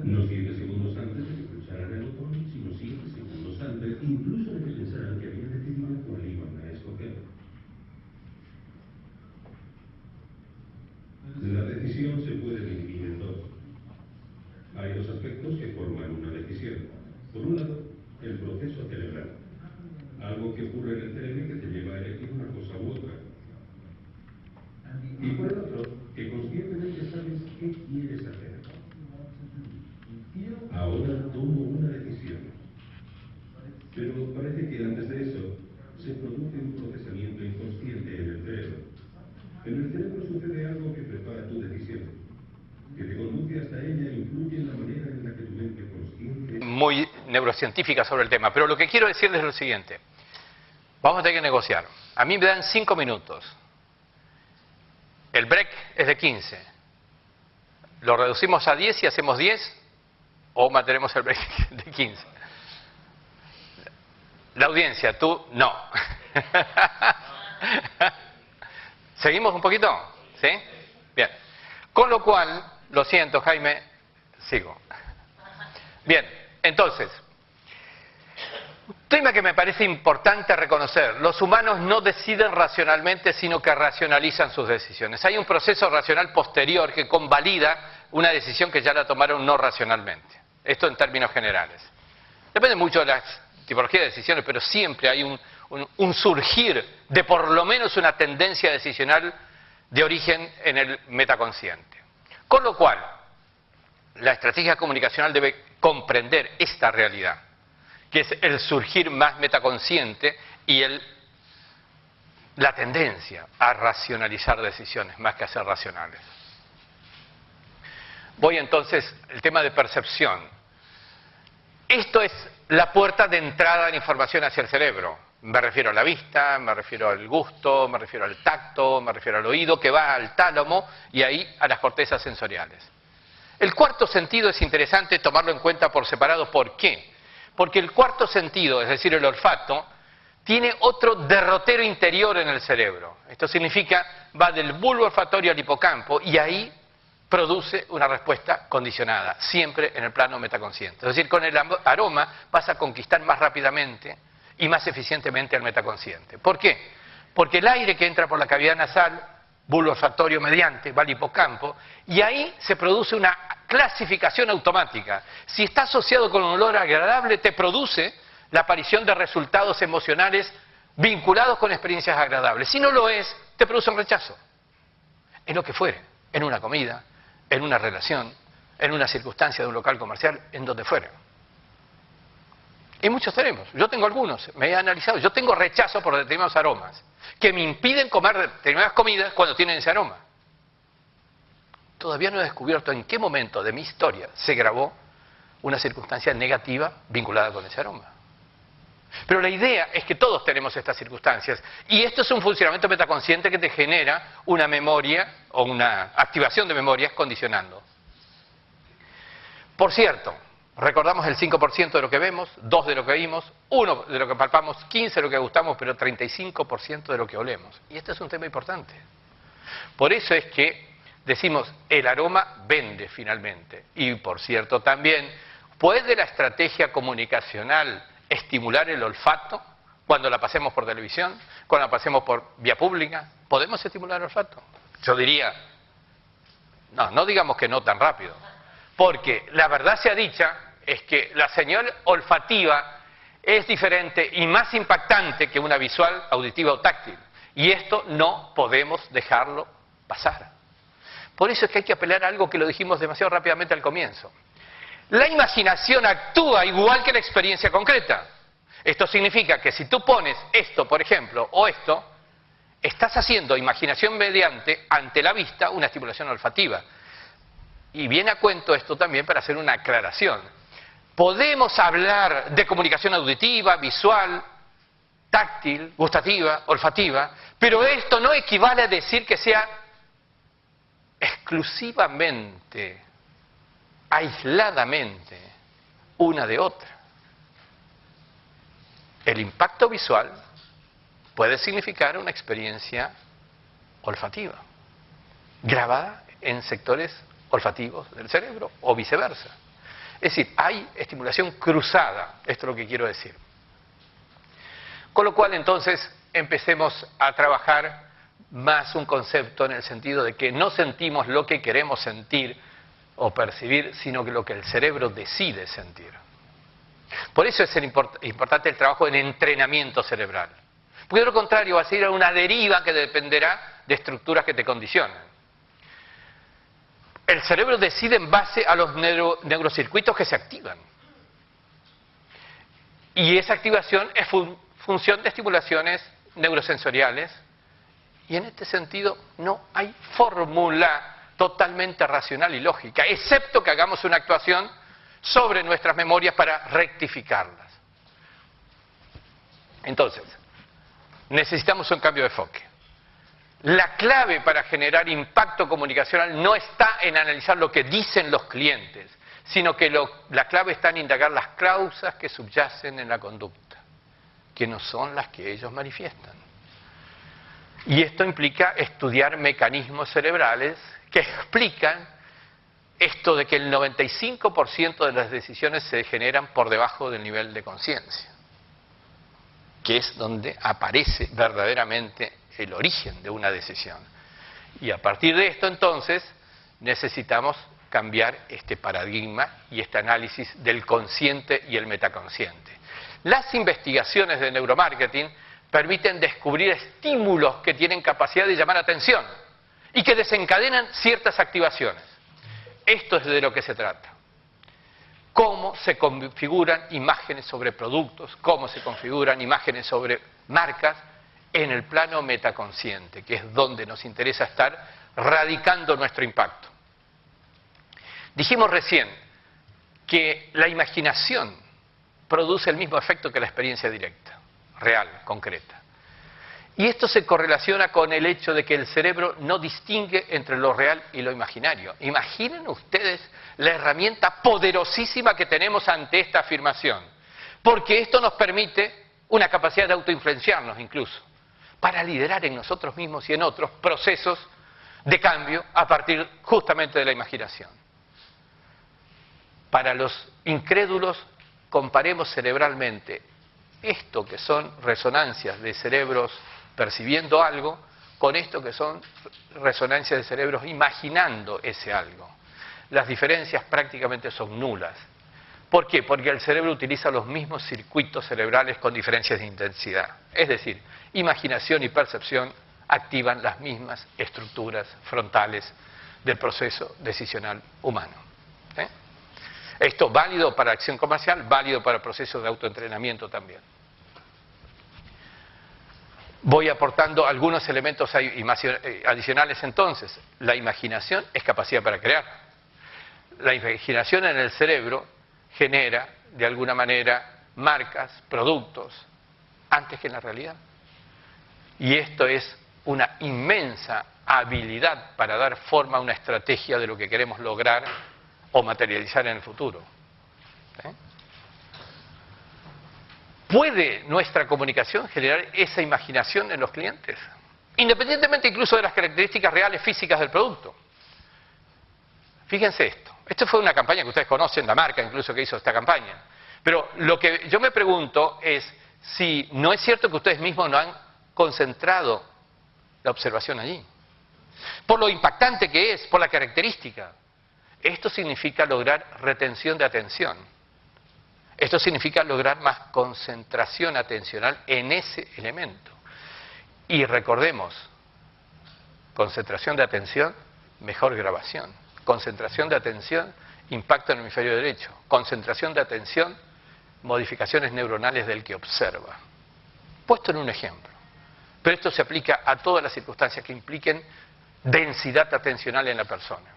No 7 segundos antes de que pulsaran el botón, sino 7 segundos antes, incluso de que pensaran que habían decidido cuál iban a escoger. La decisión se puede dividir en dos. Hay dos aspectos que forman una decisión. Por un lado, el proceso cerebral. Algo que ocurre en el cerebro y que te lleva a elegir una cosa u otra. Y por el otro, que conscientemente sabes qué quieres hacer. Ahora tomo una decisión. Pero parece que antes de eso se produce un procesamiento inconsciente en el cerebro. En el cerebro sucede algo que prepara tu decisión, que te conduce hasta ella e influye en la manera en la que tu mente consciente... Muy neurocientífica sobre el tema, pero lo que quiero decirles es lo siguiente. Vamos a tener que negociar. A mí me dan 5 minutos. El break es de 15. ¿Lo reducimos a 10 y hacemos 10? ¿O mantenemos el break de 15? La audiencia, tú, no. ¿Seguimos un poquito? ¿Sí? Bien. Con lo cual, lo siento, Jaime, sigo. Bien, entonces, un tema que me parece importante reconocer: los humanos no deciden racionalmente, sino que racionalizan sus decisiones. Hay un proceso racional posterior que convalida una decisión que ya la tomaron no racionalmente. Esto en términos generales. Depende mucho de las tipologías de decisiones, pero siempre hay un surgir de por lo menos una tendencia decisional de origen en el metaconsciente. Con lo cual, la estrategia comunicacional debe comprender esta realidad, que es el surgir más metaconsciente y la tendencia a racionalizar decisiones más que a ser racionales. voy entonces al tema de percepción. Esto es la puerta de entrada de la información hacia el cerebro. Me refiero a la vista, me refiero al gusto, me refiero al tacto, me refiero al oído, que va al tálamo y ahí a las cortezas sensoriales. El cuarto sentido es interesante tomarlo en cuenta por separado. ¿Por qué? Porque el cuarto sentido, es decir, el olfato, tiene otro derrotero interior en el cerebro. Esto significa, va del bulbo olfatorio al hipocampo y ahí produce una respuesta condicionada, siempre en el plano metaconsciente. Es decir, con el aroma vas a conquistar más rápidamente y más eficientemente al metaconsciente. ¿Por qué? Porque el aire que entra por la cavidad nasal, bulbo olfatorio mediante, va al hipocampo, y ahí se produce una clasificación automática. Si está asociado con un olor agradable, te produce la aparición de resultados emocionales vinculados con experiencias agradables. Si no lo es, te produce un rechazo. En lo que fuere, en una comida, en una relación, en una circunstancia de un local comercial, en donde fuere. Y muchos tenemos, yo tengo algunos, me he analizado, yo tengo rechazo por determinados aromas, que me impiden comer determinadas comidas cuando tienen ese aroma. Todavía no he descubierto en qué momento de mi historia se grabó una circunstancia negativa vinculada con ese aroma. Pero la idea es que todos tenemos estas circunstancias y esto es un funcionamiento metaconsciente que te genera una memoria o una activación de memorias condicionando. Por cierto, recordamos el 5% de lo que vemos, 2% de lo que oímos, 1% de lo que palpamos, 15% de lo que gustamos, pero 35% de lo que olemos. Y este es un tema importante. Por eso es que decimos, el aroma vende finalmente. Y por cierto también, ¿puede la estrategia comunicacional estimular el olfato cuando la pasemos por televisión, cuando la pasemos por vía pública? ¿Podemos estimular el olfato? Yo diría, no digamos que no tan rápido, porque la verdad sea dicha es que la señal olfativa es diferente y más impactante que una visual, auditiva o táctil, y esto no podemos dejarlo pasar. Por eso es que hay que apelar a algo que lo dijimos demasiado rápidamente al comienzo. La imaginación actúa igual que la experiencia concreta. Esto significa que si tú pones esto, por ejemplo, o esto, estás haciendo imaginación mediante, ante la vista, una estimulación olfativa. Y viene a cuento esto también para hacer una aclaración. Podemos hablar de comunicación auditiva, visual, táctil, gustativa, olfativa, pero esto no equivale a decir que sea exclusivamente, aisladamente, una de otra. El impacto visual puede significar una experiencia olfativa, grabada en sectores olfativos del cerebro, o viceversa. Es decir, hay estimulación cruzada, esto es lo que quiero decir. Con lo cual, entonces, empecemos a trabajar más un concepto en el sentido de que no sentimos lo que queremos sentir o percibir, sino que lo que el cerebro decide sentir. Por eso es importante el trabajo en entrenamiento cerebral. Porque de lo contrario vas a ir a una deriva que dependerá de estructuras que te condicionan. El cerebro decide en base a los neurocircuitos que se activan. Y esa activación es función de estimulaciones neurosensoriales. Y en este sentido no hay fórmula totalmente racional y lógica, excepto que hagamos una actuación sobre nuestras memorias para rectificarlas. Entonces, necesitamos un cambio de enfoque. La clave para generar impacto comunicacional no está en analizar lo que dicen los clientes, sino que la clave está en indagar las causas que subyacen en la conducta, que no son las que ellos manifiestan. Y esto implica estudiar mecanismos cerebrales que explican esto de que el 95% de las decisiones se generan por debajo del nivel de conciencia, que es donde aparece verdaderamente el origen de una decisión. Y a partir de esto, entonces, necesitamos cambiar este paradigma y este análisis del consciente y el metaconsciente. Las investigaciones de neuromarketing permiten descubrir estímulos que tienen capacidad de llamar atención y que desencadenan ciertas activaciones. Esto es de lo que se trata. Cómo se configuran imágenes sobre productos, cómo se configuran imágenes sobre marcas en el plano metaconsciente, que es donde nos interesa estar radicando nuestro impacto. Dijimos recién que la imaginación produce el mismo efecto que la experiencia directa, real, concreta. Y esto se correlaciona con el hecho de que el cerebro no distingue entre lo real y lo imaginario. Imaginen ustedes la herramienta poderosísima que tenemos ante esta afirmación, porque esto nos permite una capacidad de autoinfluenciarnos incluso, para liderar en nosotros mismos y en otros procesos de cambio a partir justamente de la imaginación. Para los incrédulos, comparemos cerebralmente esto que son resonancias de cerebros percibiendo algo con esto que son resonancias de cerebros imaginando ese algo. Las diferencias prácticamente son nulas. ¿Por qué? Porque el cerebro utiliza los mismos circuitos cerebrales con diferencias de intensidad. Es decir, imaginación y percepción activan las mismas estructuras frontales del proceso decisional humano. Esto válido para acción comercial, válido para procesos de autoentrenamiento también. Voy aportando algunos elementos adicionales entonces. La imaginación es capacidad para crear. La imaginación en el cerebro genera, de alguna manera, marcas, productos, antes que en la realidad. Y esto es una inmensa habilidad para dar forma a una estrategia de lo que queremos lograr o materializar en el futuro. ¿Puede nuestra comunicación generar esa imaginación en los clientes? Independientemente incluso de las características reales físicas del producto. Fíjense esto. Esto fue una campaña que ustedes conocen, la marca incluso que hizo esta campaña. Pero lo que yo me pregunto es si no es cierto que ustedes mismos no han concentrado la observación allí. Por lo impactante que es, por la característica. Esto significa lograr retención de atención. Esto significa lograr más concentración atencional en ese elemento. Y recordemos, concentración de atención, mejor grabación. Concentración de atención, impacto en el hemisferio derecho. Concentración de atención, modificaciones neuronales del que observa. Puesto en un ejemplo. Pero esto se aplica a todas las circunstancias que impliquen densidad atencional en la persona.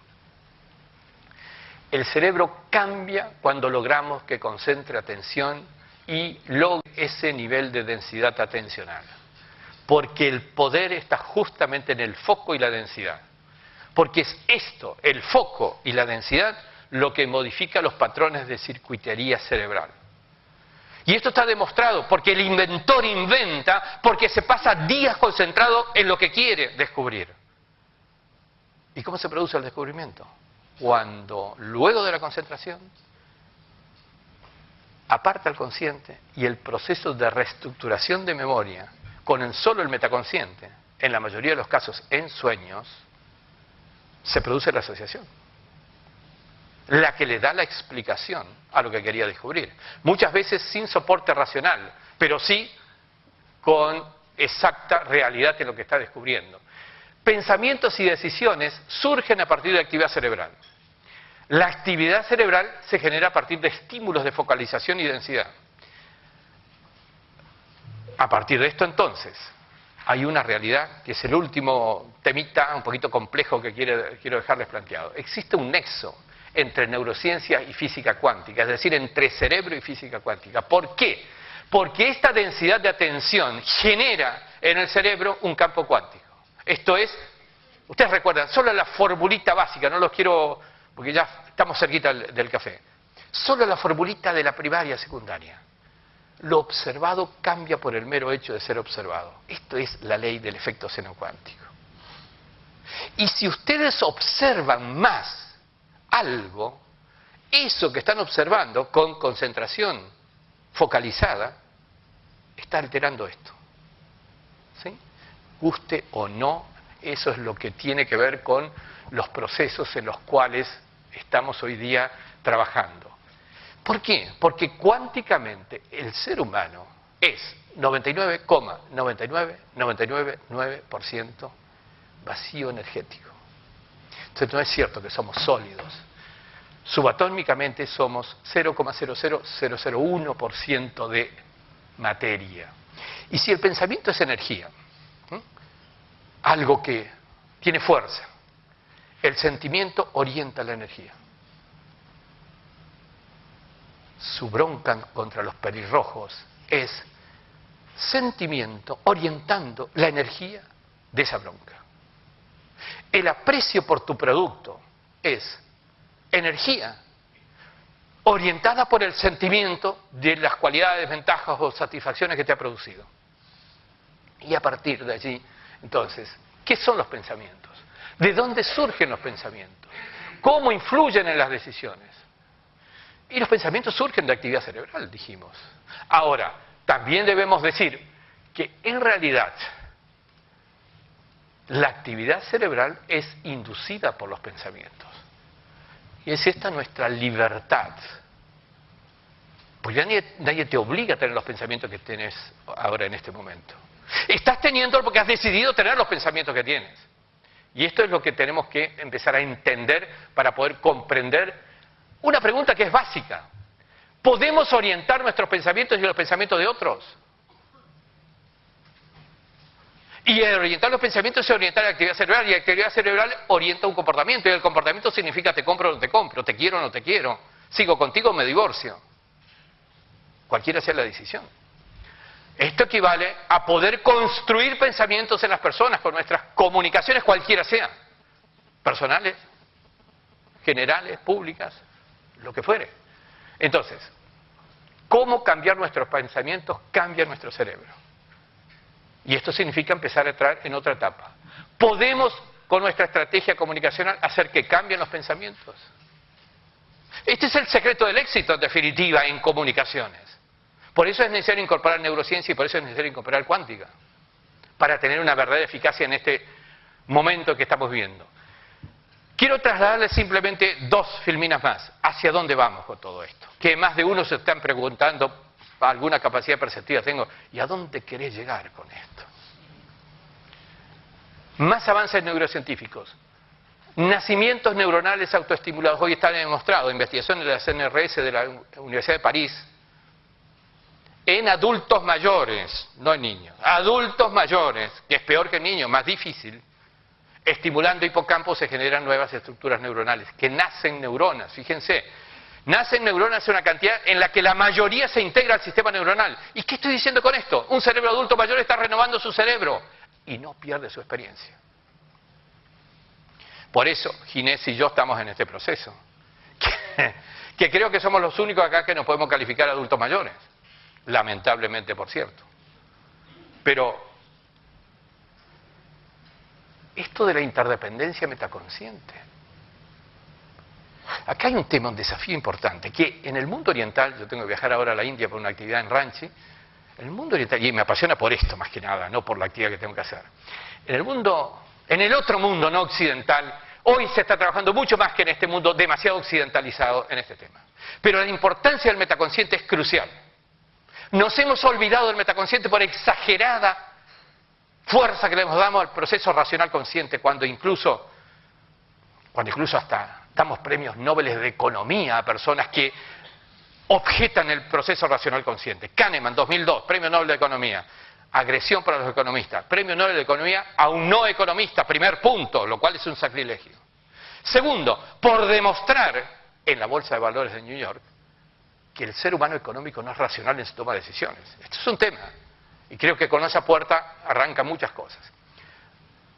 El cerebro cambia cuando logramos que concentre atención y logre ese nivel de densidad atencional. Porque el poder está justamente en el foco y la densidad. Porque es esto, el foco y la densidad, lo que modifica los patrones de circuitería cerebral. Y esto está demostrado porque el inventor inventa porque se pasa días concentrado en lo que quiere descubrir. ¿Y cómo se produce el descubrimiento? Cuando luego de la concentración aparta el consciente y el proceso de reestructuración de memoria con solo el metaconsciente, en la mayoría de los casos en sueños, se produce la asociación, la que le da la explicación a lo que quería descubrir. Muchas veces sin soporte racional, pero sí con exacta realidad en lo que está descubriendo. Pensamientos y decisiones surgen a partir de actividad cerebral. La actividad cerebral se genera a partir de estímulos de focalización y densidad. A partir de esto, entonces, hay una realidad que es el último temita un poquito complejo que quiero dejarles planteado. Existe un nexo entre neurociencia y física cuántica, es decir, entre cerebro y física cuántica. ¿Por qué? Porque esta densidad de atención genera en el cerebro un campo cuántico. Esto es, ustedes recuerdan, solo la formulita básica, no los quiero, porque ya estamos cerquita del café. Solo la formulita de la primaria secundaria. Lo observado cambia por el mero hecho de ser observado. Esto es la ley del efecto seno cuántico. Y si ustedes observan más algo, eso que están observando con concentración focalizada, está alterando esto. ¿Sí? Guste o no, eso es lo que tiene que ver con los procesos en los cuales estamos hoy día trabajando. ¿Por qué? Porque cuánticamente el ser humano es 99,99999% vacío energético. Entonces no es cierto que somos sólidos. Subatómicamente somos 0,00001% de materia. Y si el pensamiento es energía, algo que tiene fuerza, el sentimiento orienta la energía. su bronca contra los pelirrojos es sentimiento orientando la energía de esa bronca. El aprecio por tu producto es energía orientada por el sentimiento de las cualidades, ventajas o satisfacciones que te ha producido. Y a partir de allí, entonces, ¿qué son los pensamientos? ¿De dónde surgen los pensamientos? ¿Cómo influyen en las decisiones? Y los pensamientos surgen de actividad cerebral, dijimos. Ahora, también debemos decir que en realidad la actividad cerebral es inducida por los pensamientos. Y es esta nuestra libertad. Pues ya nadie te obliga a tener los pensamientos que tienes ahora en este momento. Estás teniendo porque has decidido tener los pensamientos que tienes. Y esto es lo que tenemos que empezar a entender para poder comprender una pregunta que es básica. ¿Podemos orientar nuestros pensamientos y los pensamientos de otros? Y orientar los pensamientos es orientar la actividad cerebral, y la actividad cerebral orienta un comportamiento, y el comportamiento significa te compro o no te compro, te quiero o no te quiero, sigo contigo o me divorcio. Cualquiera sea la decisión. Esto equivale a poder construir pensamientos en las personas con nuestras comunicaciones, cualquiera sea, personales, generales, públicas, lo que fuere. Entonces, ¿cómo cambiar nuestros pensamientos? Cambia nuestro cerebro. Y esto significa empezar a entrar en otra etapa. ¿Podemos, con nuestra estrategia comunicacional, hacer que cambien los pensamientos? Este es el secreto del éxito, en definitiva, en comunicaciones. Por eso es necesario incorporar neurociencia y por eso es necesario incorporar cuántica, para tener una verdadera eficacia en este momento que estamos viviendo. Quiero trasladarles simplemente 2 filminas más. ¿Hacia dónde vamos con todo esto? Que más de uno se están preguntando, alguna capacidad perceptiva tengo, ¿y a dónde querés llegar con esto? Más avances neurocientíficos. Nacimientos neuronales autoestimulados. Hoy está demostrado, investigaciones de la CNRS de la Universidad de París, en adultos mayores, no en niños, adultos mayores, que es peor que en niños, más difícil, estimulando hipocampos se generan nuevas estructuras neuronales, que nacen neuronas, fíjense, nacen neuronas en una cantidad en la que la mayoría se integra al sistema neuronal. ¿Y qué estoy diciendo con esto? Un cerebro adulto mayor está renovando su cerebro y no pierde su experiencia. Por eso Ginés y yo estamos en este proceso, que creo que somos los únicos acá que nos podemos calificar adultos mayores. Lamentablemente, por cierto. Pero esto de la interdependencia metaconsciente. Acá hay un tema, un desafío importante, que en el mundo oriental, yo tengo que viajar ahora a la India por una actividad en Ranchi, en el mundo oriental, y me apasiona por esto más que nada, no por la actividad que tengo que hacer. En el otro mundo no occidental, hoy se está trabajando mucho más que en este mundo demasiado occidentalizado en este tema. Pero la importancia del metaconsciente es crucial. Nos hemos olvidado del metaconsciente por exagerada fuerza que le damos al proceso racional consciente, cuando incluso hasta damos premios Nobel de economía a personas que objetan el proceso racional consciente. Kahneman, 2002, premio Nobel de economía. Agresión para los economistas. Premio Nobel de economía a un no economista, primer punto, lo cual es un sacrilegio. Segundo, por demostrar en la Bolsa de Valores de New York que el ser humano económico no es racional en su toma de decisiones. Esto es un tema, y creo que con esa puerta arrancan muchas cosas.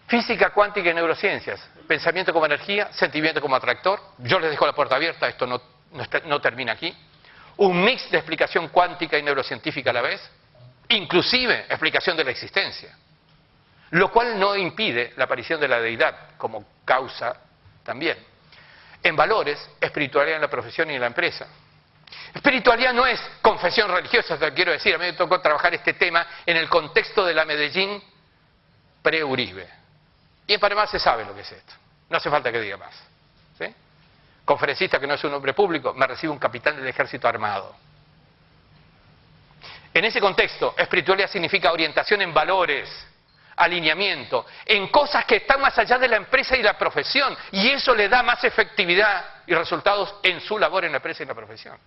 Física cuántica y neurociencias, pensamiento como energía, sentimiento como atractor. Yo les dejo la puerta abierta, esto no termina aquí. Un mix de explicación cuántica y neurocientífica a la vez, inclusive explicación de la existencia, lo cual no impide la aparición de la deidad como causa también. En valores, espiritualidad en la profesión y en la empresa. Espiritualidad no es confesión religiosa, te quiero decir. A mí me tocó trabajar este tema en el contexto de la Medellín pre-Uribe. Y en Panamá se sabe lo que es esto. No hace falta que diga más. ¿Sí? Conferencista que no es un hombre público, me recibe un capitán del ejército armado. En ese contexto, espiritualidad significa orientación en valores, alineamiento, en cosas que están más allá de la empresa y la profesión. Y eso le da más efectividad y resultados en su labor en la empresa y la profesión.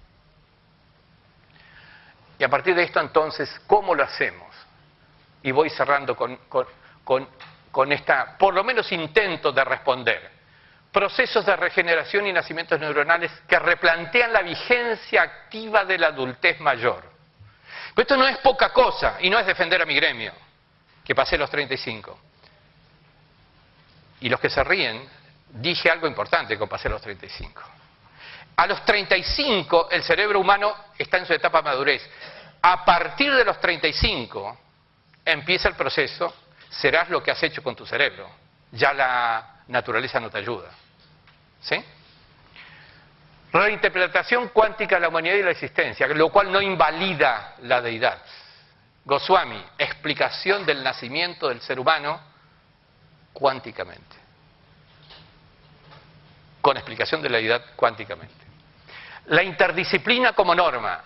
Y a partir de esto, entonces, ¿cómo lo hacemos? Y voy cerrando con esta, por lo menos, intento de responder. procesos de regeneración y nacimientos neuronales que replantean la vigencia activa de la adultez mayor. Pero esto no es poca cosa, y no es defender a mi gremio, que pasé los 35. Y los que se ríen, dije algo importante con pasé los 35. A los 35 el cerebro humano está en su etapa de madurez. A partir de los 35 empieza el proceso, serás lo que has hecho con tu cerebro. Ya la naturaleza no te ayuda. ¿Sí? Reinterpretación cuántica de la humanidad y la existencia, lo cual no invalida la deidad. Goswami, explicación del nacimiento del ser humano cuánticamente. Con explicación de la deidad cuánticamente. La interdisciplina como norma.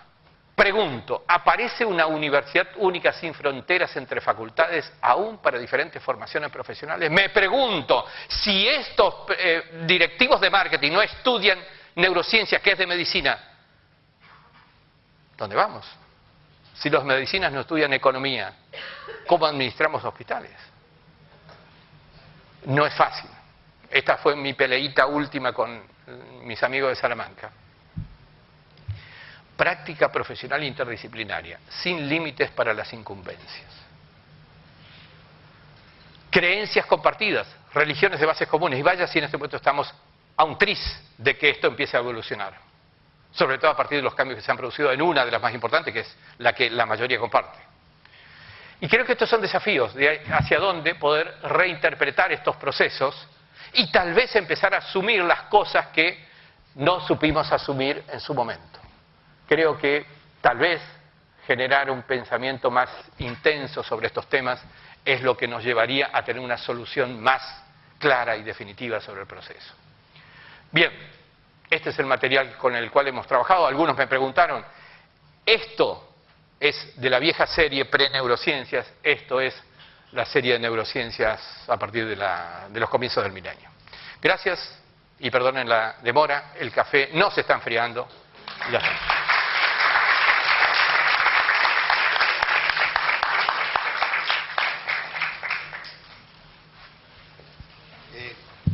Pregunto, ¿aparece una universidad única sin fronteras entre facultades aún para diferentes formaciones profesionales? Me pregunto, si estos directivos de marketing no estudian neurociencia, que es de medicina, ¿dónde vamos? Si los medicinas no estudian economía, ¿cómo administramos hospitales? No es fácil. Esta fue mi peleita última con mis amigos de Salamanca. Práctica profesional interdisciplinaria, sin límites para las incumbencias. Creencias compartidas, religiones de bases comunes. Y vaya si en este momento estamos a un tris de que esto empiece a evolucionar. Sobre todo a partir de los cambios que se han producido en una de las más importantes, que es la que la mayoría comparte. Y creo que estos son desafíos de hacia dónde poder reinterpretar estos procesos y tal vez empezar a asumir las cosas que no supimos asumir en su momento. Creo que tal vez generar un pensamiento más intenso sobre estos temas es lo que nos llevaría a tener una solución más clara y definitiva sobre el proceso. Bien, este es el material con el cual hemos trabajado. Algunos me preguntaron, esto es de la vieja serie pre-neurociencias, esto es la serie de neurociencias a partir de los comienzos del milenio. Gracias y perdonen la demora, el café no se está enfriando. Ya está.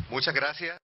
Muchas gracias.